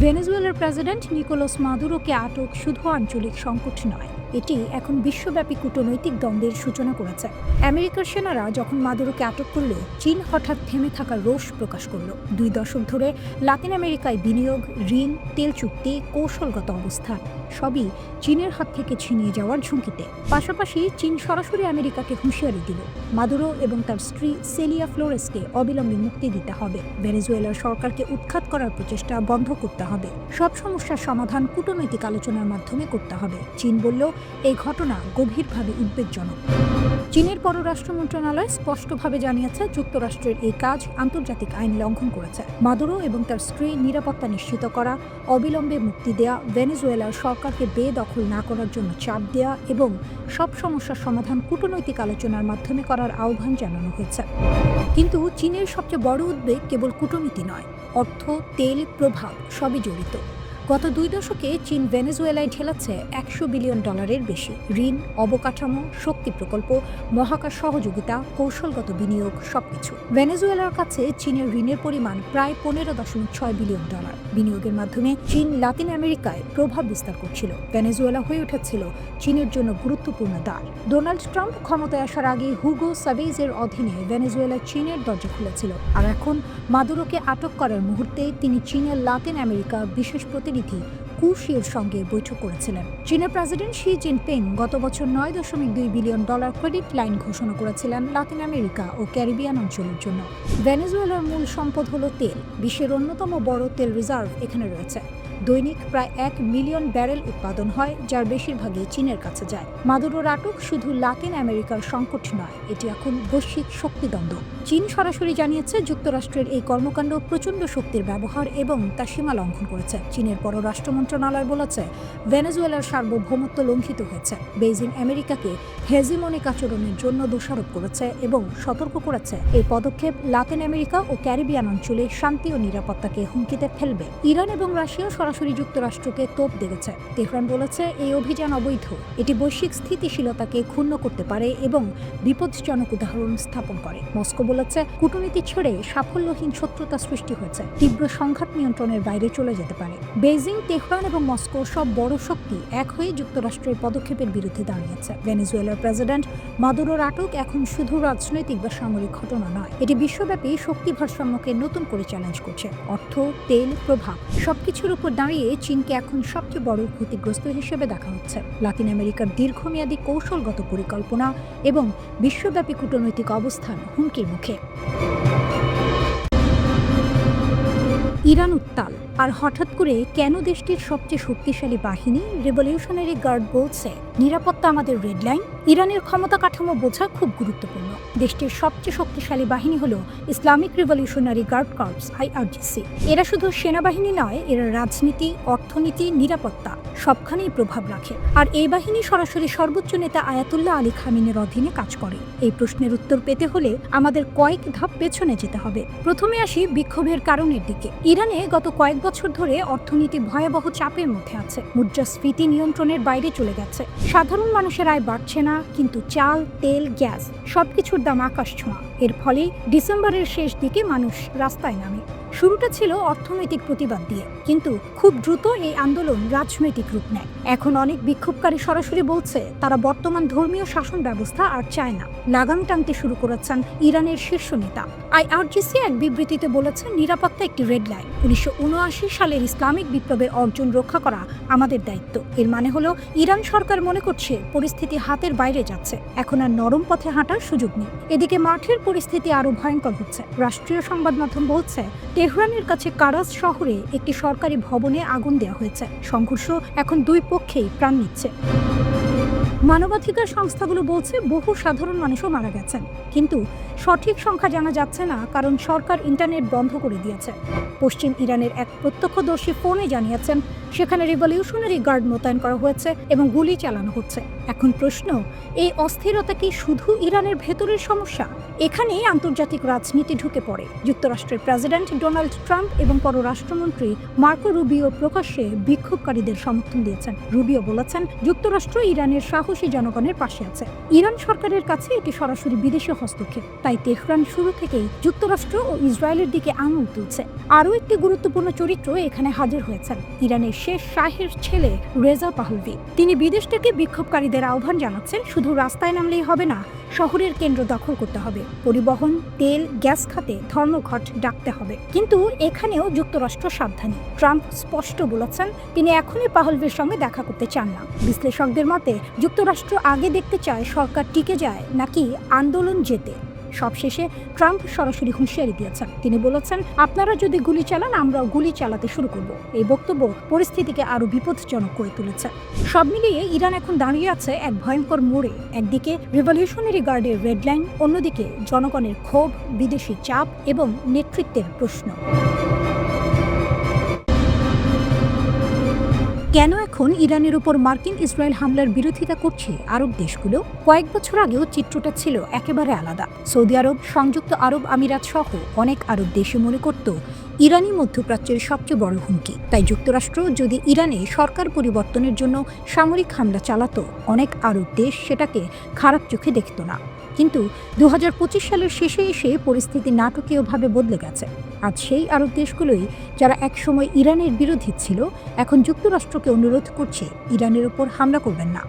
ভেনেজুয়েলার প্রেসিডেন্ট নিকোলাস মাদুরোকে আটক শুধু আঞ্চলিক সংকট নয়, এটি এখন বিশ্বব্যাপী কূটনৈতিক দ্বন্দ্বের সূচনা করেছে। আমেরিকার সেনারা যখন মাদুরোকে আটক করল, চীন হঠাৎ থেমে থাকার রোষ প্রকাশ করল। 2 দশক ধরে লাতিন আমেরিকায় বিনিয়োগ, ঋণ, তেল চুক্তি, কৌশলগত অবস্থান সবই চীনের হাত থেকে ছিনিয়ে যাওয়ার ঝুঁকিতে। পাশাপাশি চীন সরাসরি আমেরিকাকে হুঁশিয়ারি দিল মাদুরো এবং তার স্ত্রী সেলিয়া ফ্লোরেসকে অবিলম্বে মুক্তি দিতে হবে। ভেনেজুয়েলার সরকারকে উৎখাত করার প্রচেষ্টা বন্ধ করতে হবে। সব সমস্যার সমাধান কূটনৈতিক আলোচনার মাধ্যমে করতে হবে। চীন বলল এই ঘটনা গভীরভাবে উদ্বেগজনক। চীনের পররাষ্ট্র মন্ত্রণালয় স্পষ্টভাবে জানিয়েছে যুক্তরাষ্ট্রের এই কাজ আন্তর্জাতিক আইন লঙ্ঘন করেছে। মাদুরো এবং তার স্ত্রী নিরাপত্তা নিশ্চিত করা, অবিলম্বে মুক্তি দেয়া, ভেনেজুয়েলার সরকারকে বেদখল না করার জন্য চাপ দেয়া এবং সব সমস্যার সমাধান কূটনৈতিক আলোচনার মাধ্যমে করার আহ্বান জানানো হয়েছে। কিন্তু চীনের সবচেয়ে বড় উদ্বেগ কেবল কূটনীতি নয়, অর্থ, তেল, প্রভাব সবই জড়িত। গত 2 দশকে চীন ভেনেজুয়েলায় ঢেলেছে $100 বিলিয়ন বেশি ঋণ, অবকাঠামো, শক্তি প্রকল্প, মহাকাশ সহযোগিতা, কৌশলগত বিনিয়োগ সবকিছু। ভেনেজুয়েলার কাছে চীনের ঋণের পরিমাণ প্রায় $15.6 বিলিয়ন। বিনিয়োগের মাধ্যমে চীন লাতিন আমেরিকায় প্রভাব বিস্তার করছিল। ভেনেজুয়েলা হয়ে উঠেছিল চীনের জন্য গুরুত্বপূর্ণ দ্বার। ডোনাল্ড ট্রাম্প ক্ষমতায় আসার আগে হুগো সাভেজের অধীনে ভেনেজুয়েলা চীনের দরজা খুলেছিল, আর এখন মাদুরোকে আটক করার মুহূর্তে তিনি চীনের লাতিন আমেরিকা বিশেষ প্রতিনিধি কুশির সঙ্গে বৈঠক করেছিলেন। চীনের প্রেসিডেন্ট শি জিনপিং গত বছর $9.2 বিলিয়ন ক্রেডিট লাইন ঘোষণা করেছিলেন লাতিন আমেরিকা ও ক্যারিবিয়ান অঞ্চলের জন্য। ভেনেজুয়েলার মূল সম্পদ হলো তেল। বিশ্বের অন্যতম বড় তেল রিজার্ভ এখানে রয়েছে। দৈনিক প্রায় 1 মিলিয়ন ব্যারেল উৎপাদন হয়, যার বেশিরভাগই চীনের কাছে যায়। মাদুরোর আটক শুধু লাতিন আমেরিকার সংকট নয়, এটি এখন বৈশ্বিক শক্তিদ্বন্দ্ব। চীন সরাসরি জানিয়েছে যুক্তরাষ্ট্রের এই কর্মকাণ্ড প্রচণ্ড শক্তির ব্যবহার এবং তা সীমা লঙ্ঘন করেছে। চীনের পররাষ্ট্র মন্ত্রণালয় বলেছে ভেনেজুয়েলার সার্বভৌমত্ব লঙ্ঘিত হয়েছে। বেইজিং আমেরিকাকে হেজিমনিক আচরণের জন্য দোষারোপ করেছে এবং সতর্ক করেছে এই পদক্ষেপ লাতিন আমেরিকা ও ক্যারিবিয়ান অঞ্চলে শান্তি ও নিরাপত্তাকে হুমকিতে ফেলবে। ইরান এবং রাশিয়া সরাসরি যুক্তরাষ্ট্রকে তোপ দেবেছে। তেহরান বলেছে এই অভিযান অবৈধ, এটি বৈশ্বিক স্থিতিশীলতাকে ক্ষুণ্ণ করতে পারে এবং বিপজ্জনক উদাহরণ স্থাপন করে। মস্কো বলেছে কূটনীতি ছেড়ে সাফল্যহীন শত্রুতা সৃষ্টি হয়েছে, তীব্র সংঘাত নিয়ন্ত্রণের বাইরে চলে যেতে পারে। বেইজিং, তেহরান এবং মস্কো সব বড় শক্তি এক হয়ে যুক্তরাষ্ট্রের পদক্ষেপের বিরুদ্ধে দাঁড়িয়েছে। ভেনেজুয়েলার প্রেসিডেন্ট মাদুরোর আটক এখন শুধু রাজনৈতিক বা সামরিক ঘটনা নয়, এটি বিশ্বব্যাপী শক্তি ভারসাম্যকে নতুন করে চ্যালেঞ্জ করছে। অর্থ, তেল, প্রভাব সবকিছুর উপর দাঁড়িয়ে চীনকে এখন সবচেয়ে বড় ক্ষতিগ্রস্ত হিসেবে দেখা হচ্ছে। লাতিন আমেরিকার দীর্ঘমেয়াদী কৌশলগত পরিকল্পনা এবং বিশ্বব্যাপী কূটনৈতিক অবস্থান হুমকির মুখে। ইরান উত্তাল, আর হঠাৎ করে কেন দেশটির সবচেয়ে শক্তিশালী বাহিনী রেভলিউশনারি গার্ড বলছে নিরাপত্তা নিরাপত্তা আমাদের রেড লাইন। ইরানের ক্ষমতা কাঠামো বোঝা খুব গুরুত্বপূর্ণ। দেশটির সবচেয়ে শক্তিশালী বাহিনী হলো Islamic revolutionary guard corps IRGC। এরা শুধু সেনাবাহিনী নয়, এরা রাজনীতি, অর্থনীতি, নিরাপত্তা সবখানেই প্রভাব রাখে। আর এই বাহিনী সরাসরি সর্বোচ্চ নেতা আয়াতুল্লাহ আলী খামেনির অধীনে কাজ করে। এই প্রশ্নের উত্তর পেতে হলে আমাদের কয়েক ধাপ পেছনে যেতে হবে। প্রথমে আসি বিক্ষোভের কারণের দিকে। ইরানে গত কয়েক বছর ধরে অর্থনীতি ভয়াবহ চাপের মধ্যে আছে। মুদ্রাস্ফীতি নিয়ন্ত্রণের বাইরে চলে গেছে। সাধারণ মানুষের আয় বাড়ছে না, কিন্তু চাল, তেল, গ্যাস সবকিছুর দাম আকাশ ছোঁয়া। এর ফলে ডিসেম্বরের শেষ দিকে মানুষ রাস্তায় নামে। শুরুটা ছিল অর্থনৈতিক প্রতিবাদ দিয়ে, কিন্তু খুব দ্রুত এই আন্দোলন রাজনৈতিক রূপ নেয়। এখন অনেক বিক্ষোভকারী সরাসরি বলছে তারা বর্তমান ধর্মীয় শাসন ব্যবস্থা আর চায় না। লাগাম টানতে শুরু করেছেন ইরানের শীর্ষ নেতা। IRGC এক বিবৃতিতে বলেছে, নিরাপত্তা একটি রেড লাইন। 1979 সালের ইসলামিক বিপ্লবের অর্জন রক্ষা করা আমাদের দায়িত্ব। এর মানে হলো ইরান সরকার মনে করছে পরিস্থিতি হাতের বাইরে যাচ্ছে, এখন আর নরম পথে হাঁটার সুযোগ নেই। এদিকে মাঠের পরিস্থিতি আরো ভয়ঙ্কর হচ্ছে। রাষ্ট্রীয় সংবাদ মাধ্যম বলছে, তেহরানের কাছে কারাজ শহরে একটি সরকারি ভবনে আগুন দেওয়া হয়েছে। সংঘর্ষ এখন দুই পক্ষেই প্রাণ নিচ্ছে। মানবাধিকার সংস্থাগুলো বলছে বহু সাধারণ মানুষও মারা গেছেন, কিন্তু সঠিক সংখ্যা জানা যাচ্ছে না, কারণ সরকার ইন্টারনেট বন্ধ করে দিয়েছে। পশ্চিম ইরানের এক প্রত্যক্ষদর্শী ফোনে জানিয়েছেন সেখানে রিভলিউশনারি গার্ড মোতায়েন করা হয়েছে এবং গুলি চালানো হচ্ছে। এখন প্রশ্ন, এই অস্থিরতা কি শুধু ইরানের ভেতরের সমস্যা? এখানেই আন্তর্জাতিক রাজনীতি ঢুকে পড়ে। যুক্তরাষ্ট্রের প্রেসিডেন্ট ডোনাল্ড ট্রাম্প এবং পররাষ্ট্রমন্ত্রী মার্কো রুবিও প্রকাশ্যে বিক্ষোভকারীদের সমর্থন দিয়েছেন। রুবিও বলেছেন, যুক্তরাষ্ট্র ইরানের সাহসী জনগণের পাশে আছে। ইরান সরকারের কাছে এটি সরাসরি বিদেশি হস্তক্ষেপ, তাই তেহরান শুরু থেকেই যুক্তরাষ্ট্র ও ইসরায়েলের দিকে আঙুল তুলছে। আরও একটি গুরুত্বপূর্ণ চরিত্র এখানে হাজির হয়েছেন, ইরানের শেষ শাহের ছেলে রেজা পাহলভি। তিনি বিদেশ থেকে বিক্ষোভকারীদের আহ্বান জানাচ্ছেন, শুধু রাস্তায় নামলেই হবে না, শহরের কেন্দ্র দখল করতে হবে। পরিবহন, তেল, গ্যাস খাতে ধর্মঘট ডাকতে হবে। কিন্তু এখানেও যুক্তরাষ্ট্র সাবধানী। ট্রাম্প স্পষ্ট বলেছেন তিনি এখনই পাহলভির সঙ্গে দেখা করতে চান না। বিশ্লেষকদের মতে যুক্তরাষ্ট্র আগে দেখতে চায় সরকার টিকে যায় নাকি আন্দোলন জেতে। সবশেষে ট্রাম্প সরাসরি হুঁশিয়ারি দিয়েছেন। তিনি বলেছেন, আপনারা যদি গুলি চালান, আমরাও গুলি চালাতে শুরু করব। এই বক্তব্য পরিস্থিতিকে আরো বিপজ্জনক করে তুলেছে। সব মিলিয়ে ইরান এখন দাঁড়িয়ে আছে এক ভয়ঙ্কর মোড়ে। একদিকে রিভলিউশনারি গার্ডের রেড লাইন, অন্যদিকে জনগণের ক্ষোভ, বিদেশি চাপ এবং নেতৃত্বের প্রশ্ন। কেন এখন ইরানের উপর মার্কিন ইসরায়েল হামলার বিরোধিতা করছে আরব দেশগুলো? কয়েক বছর আগেও চিত্রটা ছিল একেবারে আলাদা। সৌদি আরব, সংযুক্ত আরব আমিরাত সহ অনেক আরব দেশে মনে করত ইরানই মধ্যপ্রাচ্যের সবচেয়ে বড় হুমকি। তাই যুক্তরাষ্ট্র যদি ইরানে সরকার পরিবর্তনের জন্য সামরিক হামলা চালাতো, অনেক আরব দেশ সেটাকে খারাপ চোখে দেখত না। কিন্তু 2025 সালের শেষে এসে পরিস্থিতি নাটকীয়ভাবে বদলে গেছে। আজ সেই আরব দেশগুলোই যারা একসময় ইরানের বিরোধী ছিল, এখন যুক্তরাষ্ট্রকে অনুরোধ করছে ইরানের ওপর হামলা করবেন না।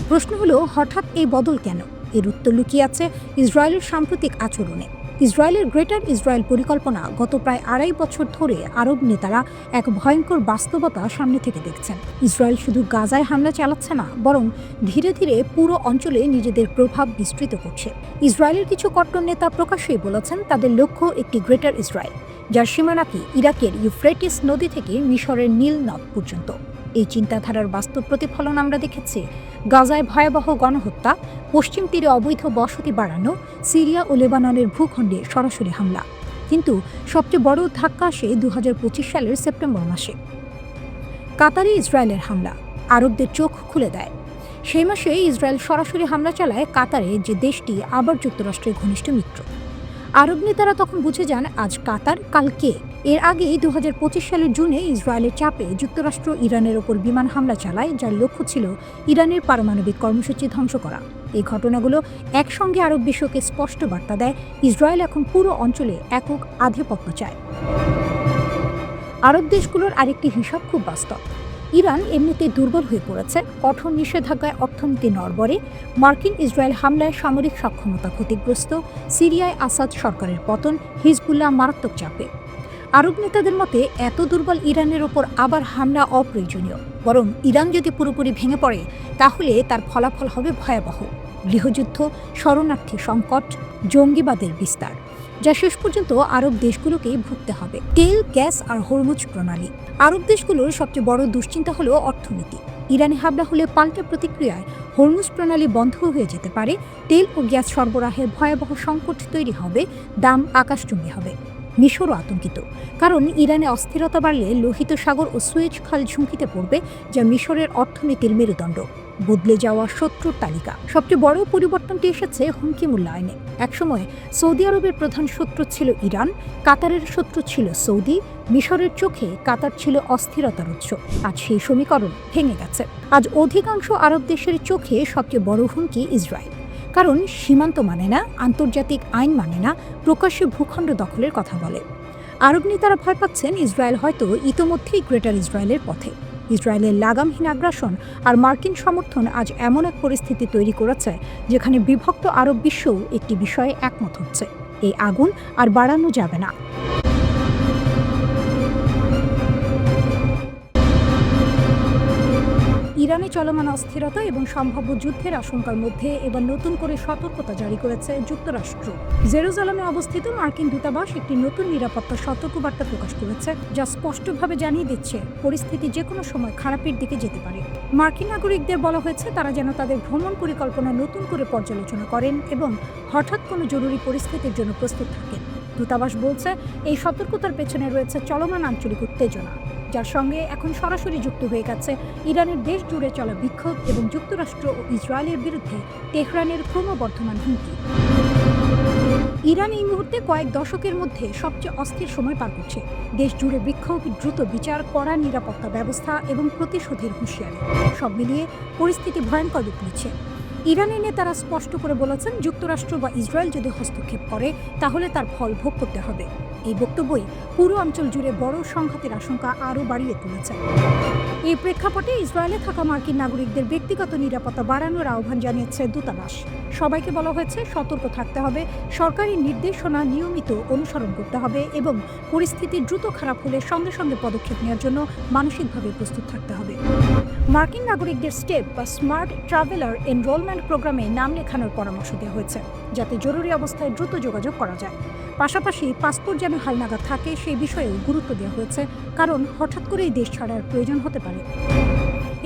প্রশ্ন হলো, হঠাৎ এই বদল কেন? এর উত্তর লুকিয়ে আছে ইসরায়েলের সাম্প্রতিক আচরণে। ইসরায়েলের গ্রেটার ইসরায়েল পরিকল্পনা গত প্রায় 2.5 বছর ধরে আরব নেতারা এক ভয়ঙ্কর বাস্তবতা সামনে থেকে দেখছেন। ইসরায়েল শুধু গাজায় হামলা চালাচ্ছে না, বরং ধীরে ধীরে পুরো অঞ্চলে নিজেদের প্রভাব বিস্তৃত করছে। ইসরায়েলের কিছু কট্টর নেতা প্রকাশ্যেই বলেছেন তাদের লক্ষ্য একটি গ্রেটার ইসরায়েল, যার সীমানা কি ইরাকের ইউফ্রেটিস নদী থেকে মিশরের নীল নদ পর্যন্ত। এই চিন্তাধারার বাস্তব প্রতিফলন আমরা দেখেছি গাজায় ভয়াবহ গণহত্যা, পশ্চিম তীরে অবৈধ বসতি বাড়ানো, সিরিয়া ও লেবাননের ভূখণ্ডে সরাসরি হামলা। কিন্তু সবচেয়ে বড় ধাক্কা আসে 2025 সালের সেপ্টেম্বর মাসে। কাতারে ইসরায়েলের হামলা আরবদের চোখ খুলে দেয়। সেই মাসে ইসরায়েল সরাসরি হামলা চালায় কাতারে, যে দেশটি আবার যুক্তরাষ্ট্রের ঘনিষ্ঠ মিত্র। আরব নেতারা তখন বুঝে যান আজ কাতার, কাল কে। এর আগে 2025 সালের জুনে ইসরায়েলের চাপে যুক্তরাষ্ট্র ইরানের ওপর বিমান হামলা চালায়, যার লক্ষ্য ছিল ইরানের পারমাণবিক কর্মসূচি ধ্বংস করা। এই ঘটনাগুলো একসঙ্গে আরব বিশ্বকে স্পষ্ট বার্তা দেয় ইসরায়েল এখন পুরো অঞ্চলে একক আধিপত্য চায়। আরব দেশগুলোর আরেকটি হিসাব খুব বাস্তব। ইরান এমনিতেই দুর্বল হয়ে পড়েছে, কঠোর নিষেধাজ্ঞায় অর্থনীতি নড়বড়ে, মার্কিন ইসরায়েল হামলায় সামরিক সক্ষমতা ক্ষতিগ্রস্ত, সিরিয়ায় আসাদ সরকারের পতন, হিজবুল্লাহ মারাত্মক চাপে। আরব নেতাদের মতে এত দুর্বল ইরানের ওপর আবার হামলা অপ্রয়োজনীয়, বরং ইরান যদি পুরোপুরি ভেঙে পড়ে তাহলে তার ফলাফল হবে ভয়াবহ। গৃহযুদ্ধ, শরণার্থী সংকট, জঙ্গিবাদের বিস্তার, যা শেষ পর্যন্ত আরব দেশগুলোকেই ভুগতে হবে। তেল, গ্যাস আর হরমুজ প্রণালী। আরব দেশগুলোর সবচেয়ে বড় দুশ্চিন্তা হলো অর্থনীতি। ইরানে হামলা হলে পাল্টা প্রতিক্রিয়ায় হরমুজ প্রণালী বন্ধ হয়ে যেতে পারে, তেল ও গ্যাস সরবরাহের ভয়াবহ সংকট তৈরি হবে, দাম আকাশচুম্বী হবে। মিশরও আতঙ্কিত, কারণ ইরানে অস্থিরতা বাড়লে লোহিত সাগর ও সুয়েজ খাল ঝুঁকিতে পড়বে, যা মিশরের অর্থনীতির মেরুদণ্ড। বদলে যাওয়া শত্রুর তালিকা। সবচেয়ে বড় পরিবর্তনটি এসেছে হুমকি মূল্যায়নে। একসময় সৌদি আরবের প্রধান শত্রু ছিল ইরান, কাতারের শত্রু ছিল সৌদি, মিশরের চোখে কাতার ছিল অস্থিরতার উৎস। আজ সেই সমীকরণ ভেঙে গেছে। আজ অধিকাংশ আরব দেশের চোখে সবচেয়ে বড় হুমকি ইসরায়েল, কারণ সীমান্ত মানে না, আন্তর্জাতিক আইন মানে না, প্রকাশ্যে ভূখণ্ড দখলের কথা বলে। আরব নেতারা ভয় পাচ্ছেন ইসরায়েল হয়তো ইতোমধ্যেই গ্রেটার ইসরায়েলের পথে। ইসরায়েলের লাগামহীন আগ্রাসন আর মার্কিন সমর্থন আজ এমন এক পরিস্থিতি তৈরি করেছে যেখানে বিভক্ত আরব বিশ্বও একটি বিষয়ে একমত হচ্ছে: এই আগুন আর বাড়ানো যাবে না। ইরানে চলমান অস্থিরতা এবং সম্ভাব্য যুদ্ধের আশঙ্কার মধ্যে এবার নতুন করে সতর্কতা জারি করেছে যুক্তরাষ্ট্র। জেরুজালেমে অবস্থিত মার্কিন দূতাবাস একটি নতুন নিরাপত্তা সতর্কবার্তা প্রকাশ করেছে, যা স্পষ্টভাবে জানিয়ে দিচ্ছে পরিস্থিতি যে কোনো সময় খারাপের দিকে যেতে পারে। মার্কিন নাগরিকদের বলা হয়েছে তারা যেন তাদের ভ্রমণ পরিকল্পনা নতুন করে পর্যালোচনা করেন এবং হঠাৎ কোনো জরুরি পরিস্থিতির জন্য প্রস্তুত থাকেন। দূতাবাস বলছে এই সতর্কতার পেছনে রয়েছে চলমান আঞ্চলিক উত্তেজনা, যার সঙ্গে এখন সরাসরি যুক্ত হয়ে গেছে ইরানের দেশ জুড়ে চলা বিক্ষোভ এবং যুক্তরাষ্ট্র ও ইসরায়েলের বিরুদ্ধে তেহরানের ক্রমবর্ধমান হুমকি। ইরান এই মুহূর্তে কয়েক দশকের মধ্যে সবচেয়ে অস্থির সময় পার করছে। দেশ জুড়ে বিক্ষোভ, দ্রুত বিচার, কড়া নিরাপত্তা ব্যবস্থা এবং প্রতিশোধের হুঁশিয়ারি, সব মিলিয়ে পরিস্থিতি ভয়ঙ্কর রূপ নিচ্ছে। ইরানের নেতারা স্পষ্ট করে বলেছেন, যুক্তরাষ্ট্র বা ইসরায়েল যদি হস্তক্ষেপ করে তাহলে তার ফল ভোগ করতে হবে। এই বক্তব্যই পুরো অঞ্চল জুড়ে বড় সংঘাতের আশঙ্কা আরও বাড়িয়ে তুলেছে। এই প্রেক্ষাপটে ইসরায়েলে থাকা মার্কিন নাগরিকদের ব্যক্তিগত নিরাপত্তা বাড়ানোর আহ্বান জানিয়েছে দূতাবাস। সবাইকে বলা হয়েছে সতর্ক থাকতে হবে, সরকারি নির্দেশনা নিয়মিত অনুসরণ করতে হবে এবং পরিস্থিতি দ্রুত খারাপ হলে সঙ্গে সঙ্গে পদক্ষেপ নেওয়ার জন্য মানসিকভাবে প্রস্তুত থাকতে হবে। মার্কিন নাগরিকদের স্টেপ বা স্মার্ট ট্রাভেলার এনরোলমেন্ট প্রোগ্রামে নাম লেখানোর পরামর্শ দেওয়া হয়েছে, যাতে জরুরি অবস্থায় দ্রুত যোগাযোগ করা যায়। পাশাপাশি পাসপোর্ট যেন হালনাগাদ থাকে সেই বিষয়েও গুরুত্ব দেওয়া হয়েছে, কারণ হঠাৎ করেই দেশ ছাড়ার প্রয়োজন হতে পারে।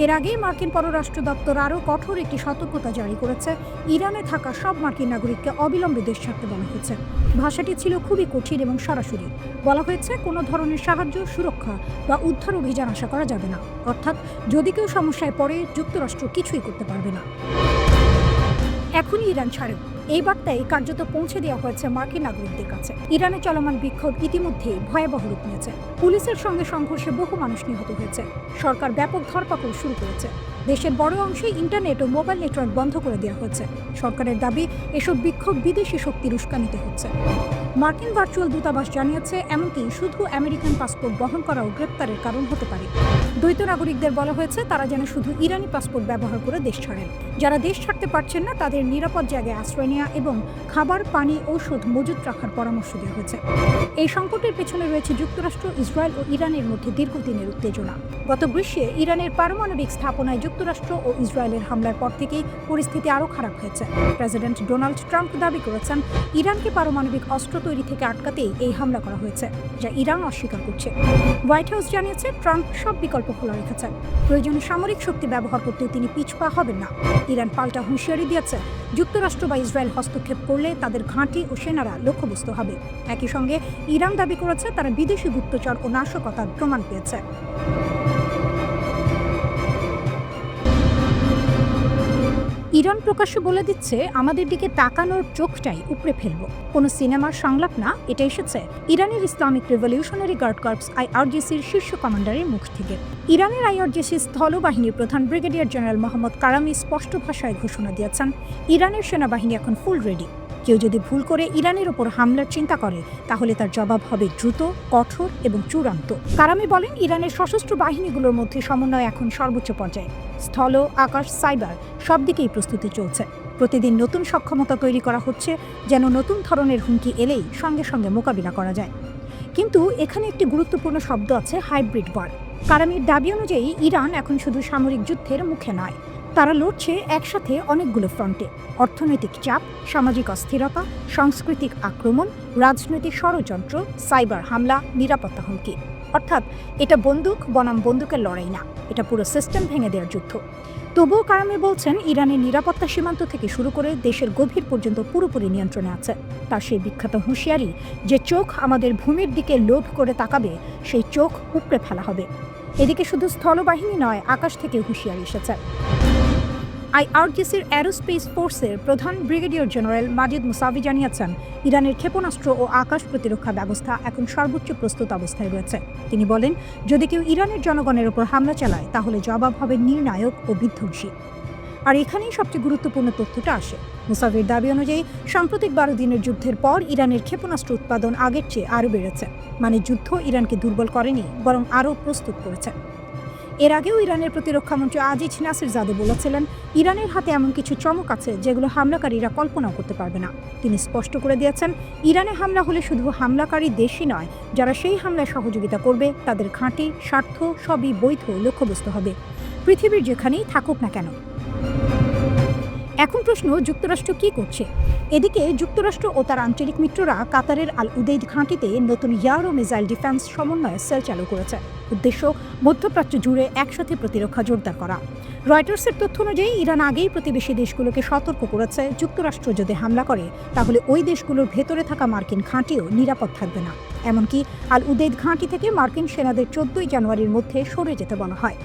এর আগে মার্কিন পররাষ্ট্র দপ্তর আরও কঠোর একটি সতর্কতা জারি করেছে। ইরানে থাকা সব মার্কিন নাগরিককে অবিলম্বে দেশ ছাড়তে বলা হয়েছে। ভাষাটি ছিল খুবই কঠিন এবং সরাসরি। বলা হয়েছে কোনো ধরনের সাহায্য, সুরক্ষা বা উদ্ধার অভিযান আশা করা যাবে না, অর্থাৎ যদি কেউ সমস্যায় পড়ে যুক্তরাষ্ট্র কিছুই করতে পারবে না। এখনই ইরান ছাড়েও এই বার্তায় কার্যত পৌঁছে দেওয়া হয়েছে মার্কিন নাগরিকদের কাছে। ইরানে চলমান বিক্ষোভ ইতিমধ্যেই ভয়াবহ রূপ নিয়েছে। পুলিশের সঙ্গে সংঘর্ষে বহু মানুষ নিহত হয়েছে। সরকার ব্যাপক ধরপাকড় শুরু করেছে। দেশের বড় অংশে ইন্টারনেট ও মোবাইল নেটওয়ার্ক বন্ধ করে দেওয়া হয়েছে। সরকারের দাবি, এসব বিক্ষোভ বিদেশি শক্তির উস্কানিতে হচ্ছে। মার্কিন ভার্চুয়াল দূতাবাস জানিয়েছে, এমনকি শুধু আমেরিকান পাসপোর্ট বহন করাও গ্রেপ্তারের কারণ হতে পারে। দ্বৈত নাগরিকদের বলা হয়েছে তারা যেন শুধু ইরানি পাসপোর্ট ব্যবহার করে দেশ ছাড়েন। যারা দেশ ছাড়তে পারছেন না তাদের নিরাপদ জায়গায় আশ্রয় নেওয়া এবং খাবার, পানি, ঔষধ মজুত রাখার পরামর্শ দেওয়া হয়েছে। এই সংকটের পেছনে রয়েছে যুক্তরাষ্ট্র, ইসরায়েল ও ইরানের মধ্যে দীর্ঘদিনের উত্তেজনা। গত গ্রীষ্মে ইরানের পারমাণবিক স্থাপনায় যুক্তরাষ্ট্র ও ইসরায়েলের হামলার পর থেকেই পরিস্থিতি আরও খারাপ হয়েছে। প্রেসিডেন্ট ডোনাল্ড ট্রাম্প দাবি করেছেন, ইরানকে পারমাণবিক অস্ত্র তৈরি থেকে আটকাতেই এই হামলা করা হয়েছে, যা ইরান অস্বীকার করছে। হোয়াইট হাউস জানিয়েছে, ট্রাম্প সব বিকল্প খোলা রেখেছেন। প্রয়োজনে সামরিক শক্তি ব্যবহার করতেও তিনি পিছপা হবেন না। ইরান পাল্টা হুঁশিয়ারি দিয়েছে, যুক্তরাষ্ট্র বা ইসরায়েল হস্তক্ষেপ করলে তাদের ঘাঁটি ও সেনারা লক্ষ্যবস্তু হবে। একই সঙ্গে ইরান দাবি করেছে তারা বিদেশি গুপ্তচর ও নাশকতার প্রমাণ পেয়েছে। ইরান প্রকাশ্যে বলে দিচ্ছে, আমাদের দিকে তাকানোর চোখটাই উপড়ে ফেলবো। কোনো সিনেমার সংলাপ না, এটা এসেছে ইরানের ইসলামিক রেভলিউশনারি গার্ড কর্পস IRGCর শীর্ষ কমান্ডারের মুখ থেকে। ইরানের IRGC স্থলবাহিনীর প্রধান ব্রিগেডিয়ার জেনারেল মোহাম্মদ কারামি স্পষ্ট ভাষায় ঘোষণা দিয়েছেন, ইরানের সেনাবাহিনী এখন ফুল রেডি। কেউ যদি ভুল করে ইরানের ওপর হামলার চিন্তা করে তাহলে তার জবাব হবে দ্রুত, কঠোর এবং চূড়ান্ত। কারামি বলেন, ইরানের সশস্ত্র বাহিনীগুলোর মধ্যে সমন্বয় এখন সর্বোচ্চ পর্যায়ে। স্থল, আকাশ, সাইবার সব দিকেই প্রস্তুতি চলছে। প্রতিদিন নতুন সক্ষমতা তৈরি করা হচ্ছে, যেন নতুন ধরনের হুমকি এলেই সঙ্গে সঙ্গে মোকাবিলা করা যায়। কিন্তু এখানে একটি গুরুত্বপূর্ণ শব্দ আছে, হাইব্রিড ওয়ার। কারামির দাবি অনুযায়ী ইরান এখন শুধু সামরিক যুদ্ধের মুখে নয়, তারা লড়ছে একসাথে অনেকগুলো ফ্রন্টে: অর্থনৈতিক চাপ, সামাজিক অস্থিরতা, সাংস্কৃতিক আক্রমণ, রাজনৈতিক ষড়যন্ত্র, সাইবার হামলা, নিরাপত্তা হুমকি। অর্থাৎ এটা বন্দুক বনাম বন্দুকের লড়াই না, এটা পুরো সিস্টেম ভেঙে দেওয়ার যুদ্ধ। তবুও কারামি বলছেন, ইরানের নিরাপত্তা সীমান্ত থেকে শুরু করে দেশের গভীর পর্যন্ত পুরোপুরি নিয়ন্ত্রণে আছে। তার সেই বিখ্যাত হুঁশিয়ারি, যে চোখ আমাদের ভূমির দিকে লোভ করে তাকাবে, সেই চোখ উপড়ে ফেলা হবে। এদিকে শুধু স্থলবাহিনী নয়, আকাশ থেকে হুঁশিয়ারি এসেছে। আইআরজিসির অ্যারোস্পেস ফোর্সের প্রধান ব্রিগেডিয়ার জেনারেল মাজিদ মুসাভি জানিয়েছেন, ইরানের ক্ষেপণাস্ত্র ও আকাশ প্রতিরক্ষা ব্যবস্থা এখন সর্বোচ্চ প্রস্তুত অবস্থায় রয়েছে। তিনি বলেন, যদি কেউ ইরানের জনগণের উপর হামলা চালায়, তাহলে জবাব হবে নির্ণায়ক ও বিধ্বংসী। আর এখানেই সবচেয়ে গুরুত্বপূর্ণ তথ্যটা আসে। মুসাভির দাবি অনুযায়ী সাম্প্রতিক 12 দিনের যুদ্ধের পর ইরানের ক্ষেপণাস্ত্র উৎপাদন আগের চেয়ে আরও বেড়েছে। মানে যুদ্ধ ইরানকে দুর্বল করেনি, বরং আরও প্রস্তুত করেছে। এর আগেও ইরানের প্রতিরক্ষামন্ত্রী আজিজ নাসিরজাদে বলেছিলেন, ইরানের হাতে এমন কিছু চমক আছে যেগুলো হামলাকারীরা কল্পনাও করতে পারবে না। তিনি স্পষ্ট করে দিয়েছেন, ইরানে হামলা হলে শুধু হামলাকারী দেশই নয়, যারা সেই হামলায় সহযোগিতা করবে তাদের ঘাঁটি, স্বার্থ সবই বৈধ লক্ষ্যবস্তু হবে, পৃথিবীর যেখানেই থাকুক না কেন। এখন প্রশ্ন, যুক্তরাষ্ট্র কি করছে? এদিকে যুক্তরাষ্ট্র ও তার আঞ্চলিক মিত্ররা কাতারের আল উদেইদ ঘাঁটিতে নতুন এয়ার ও মিসাইল ডিফেন্স সমন্বয় সেল চালু করেছে। উদ্দেশ্য, মধ্যপ্রাচ্য জুড়ে একসাথে প্রতিরক্ষা জোরদার করা। রয়টার্সের তথ্য অনুযায়ী ইরান আগেই প্রতিবেশী দেশগুলোকে সতর্ক করেছে, যুক্তরাষ্ট্র যদি হামলা করে তাহলে ওই দেশগুলোর ভেতরে থাকা মার্কিন ঘাঁটিও নিরাপদ থাকবে না। এমনকি আল উদেইদ ঘাঁটি থেকে মার্কিন সেনাদের 14 জানুয়ারির মধ্যে সরে যেতে বলা হয়।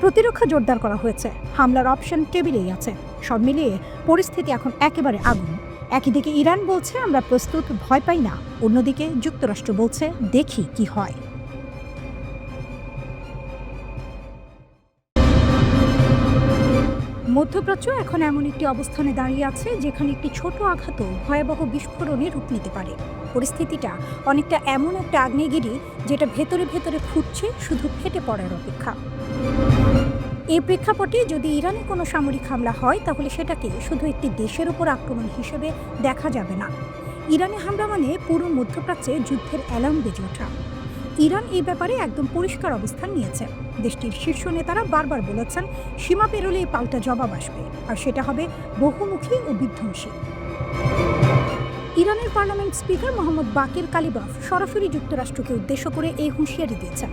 প্রতিরক্ষা জোরদার করা হয়েছে, হামলার অপশন টেবিলেই আছে। সব মিলিয়ে পরিস্থিতি এখন একেবারে আগুন। একদিকে ইরান বলছে, আমরা প্রস্তুত, ভয় পাই না। অন্যদিকে যুক্তরাষ্ট্র বলছে, দেখি কি হয়। মধ্যপ্রাচ্য এখন এমন একটি অবস্থানে দাঁড়িয়ে আছে যেখানে একটি ছোট আঘাতও ভয়াবহ বিস্ফোরণে রূপ নিতে পারে। পরিস্থিতিটা অনেকটা এমন একটা আগ্নেয়গিরি যেটা ভেতরে ভেতরে ফুটছে, শুধু ফেটে পড়ার অপেক্ষা। এই প্রেক্ষাপটে যদি ইরানে কোনো সামরিক হামলা হয়, তাহলে সেটাকে শুধু একটি দেশের উপর আক্রমণ হিসেবে দেখা যাবে না। ইরানে হামলা মানে পুরো মধ্যপ্রাচ্যে যুদ্ধের অ্যালার্ম বেজে ওঠা। ইরান এই ব্যাপারে একদম পরিষ্কার অবস্থান নিয়েছে। দেশটির শীর্ষ নেতারা বারবার বলেছেন, সীমা পেরোলে পাল্টা জবাব আসবে, আর সেটা হবে বহুমুখী ও বিধ্বংসী। ইরানের পার্লামেন্ট স্পিকার মোহাম্মদ বাকির কালিবাফ সরাসরি যুক্তরাষ্ট্রকে উদ্দেশ্য করে এই হুঁশিয়ারি দিয়েছেন।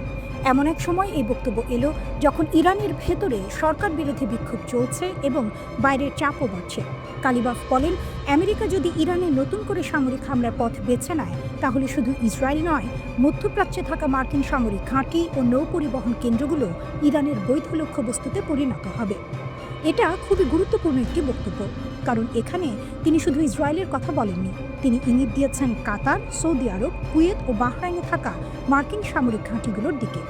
এমন এক সময় এই বক্তব্য এলো যখন ইরানের ভেতরে সরকার বিরোধী বিক্ষোভ চলছে এবং বাইরের চাপও বাড়ছে। কালিবাফ বলেন, আমেরিকা যদি ইরানে নতুন করে সামরিক হামলার পথ বেছে নেয়, তাহলে শুধু ইসরায়েল নয়, মধ্যপ্রাচ্যে থাকা মার্কিন সামরিক ঘাঁটি ও নৌ পরিবহন কেন্দ্রগুলো ইরানের বৈধ লক্ষ্যবস্তুতে পরিণত হবে। এটা খুবই গুরুত্বপূর্ণ একটি বক্তব্য, কারণ এখানে তিনি শুধু ইসরায়েলের কথা বলেননি, তিনি ইঙ্গিত দিয়েছেন কাতার, সৌদি আরব, কুয়েত ও বাহরাইনে থাকা মার্কিন সামরিক ঘাঁটিগুলোর দিকে।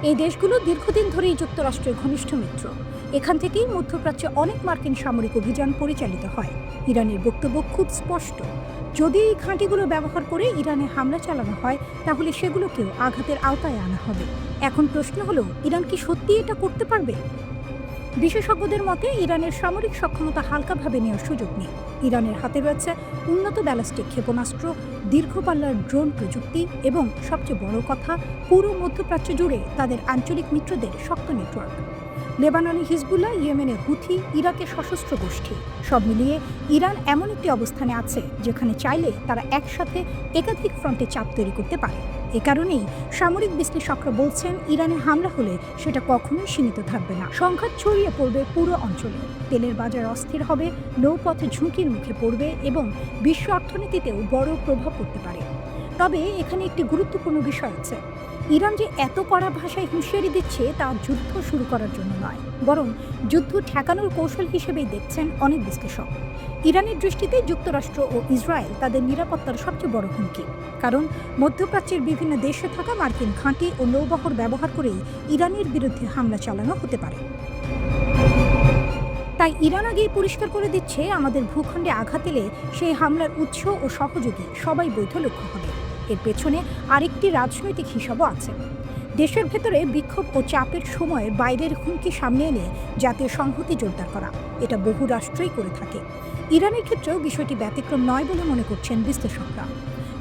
এই দেশগুলো দীর্ঘদিন ধরেই যুক্তরাষ্ট্রের ঘনিষ্ঠ মিত্র। এখান থেকেই মধ্যপ্রাচ্যে অনেক মার্কিন সামরিক অভিযান পরিচালিত হয়। ইরানের বক্তব্য খুব স্পষ্ট, যদি এই ঘাঁটিগুলো ব্যবহার করে ইরানে হামলা চালানো হয়, তাহলে সেগুলোকেও আঘাতের আওতায় আনা হবে। এখন প্রশ্ন হলো, ইরান কি সত্যি এটা করতে পারবে? বিশেষজ্ঞদের মতে, ইরানের সামরিক সক্ষমতা হালকাভাবে নেওয়ার সুযোগ নেই। ইরানের হাতে রয়েছে উন্নত ব্যালিস্টিক ক্ষেপণাস্ত্র, দীর্ঘপাল্লার ড্রোন প্রযুক্তি এবং সবচেয়ে বড় কথা, পুরো মধ্যপ্রাচ্য জুড়ে তাদের আঞ্চলিক মিত্রদের শক্ত নেটওয়ার্ক। লেবাননে হিজবুল্লাহ, ইয়েমেনে হুথি, ইরাকে সশস্ত্র গোষ্ঠী। সব মিলিয়ে ইরান এমন একটি অবস্থানে আছে যেখানে চাইলে তারা একসাথে একাধিক ফ্রন্টে চাপ তৈরি করতে পারে। এ কারণেই সামরিক বিশ্লেষকরা বলছেন, ইরানে হামলা হলে সেটা কখনোই সীমিত থাকবে না, সংঘাত ছড়িয়ে পড়বে পুরো অঞ্চলে। তেলের বাজার অস্থির হবে, নৌপথে ঝুঁকির মুখে পড়বে এবং বিশ্ব অর্থনীতিতেও বড় প্রভাব পড়তে পারে। তবে এখানে একটি গুরুত্বপূর্ণ বিষয় আছে, ইরান যে এত কড়া ভাষায় হুঁশিয়ারি দিচ্ছে, তা যুদ্ধ শুরু করার জন্য নয়, বরং যুদ্ধ ঠেকানোর কৌশল হিসেবেই দেখছেন অনেক বিশ্লেষক। ইরানের দৃষ্টিতে যুক্তরাষ্ট্র ও ইসরায়েল তাদের নিরাপত্তার সবচেয়ে বড় হুমকি, কারণ মধ্যপ্রাচ্যের বিভিন্ন দেশে থাকা মার্কিন ঘাঁটি ও নৌবহর ব্যবহার করেই ইরানের বিরুদ্ধে হামলা চালানো হতে পারে। তাই ইরান আগেই পরিষ্কার করে দিচ্ছে, আমাদের ভূখণ্ডে আঘাত এলে সেই হামলার উৎস ও সহযোগী সবাই বৈধ লক্ষ্য হবে। এর পেছনে আরেকটি রাজনৈতিক হিসাবও আছে। দেশের ভেতরে বিক্ষোভ ও চাপের সময় বাইরের হুমকি সামনে এনে জাতীয় সংহতি জোরদার করা, এটা বহু রাষ্ট্রই করে থাকে। ইরানের ক্ষেত্রেও বিষয়টি ব্যতিক্রম নয় বলে মনে করছেন বিশ্লেষকরা।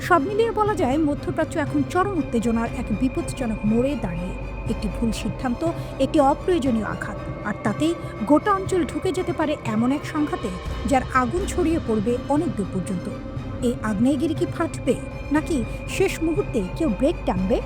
সব মিলিয়ে বলা যায়, মধ্যপ্রাচ্য এখন চরম উত্তেজনার এক বিপজ্জনক মোড়ে দাঁড়িয়ে। একটি ভুল সিদ্ধান্ত, একটি অপ্রয়োজনীয় আঘাত, আর তাতেই গোটা অঞ্চল ঢুকে যেতে পারে এমন এক সংঘাতে যার আগুন ছড়িয়ে পড়বে অনেক দূর পর্যন্ত। এই আগ্নেয়গিরি কি ফাটবে, নাকি শেষ মুহূর্তে কেউ ব্রেক টানবে?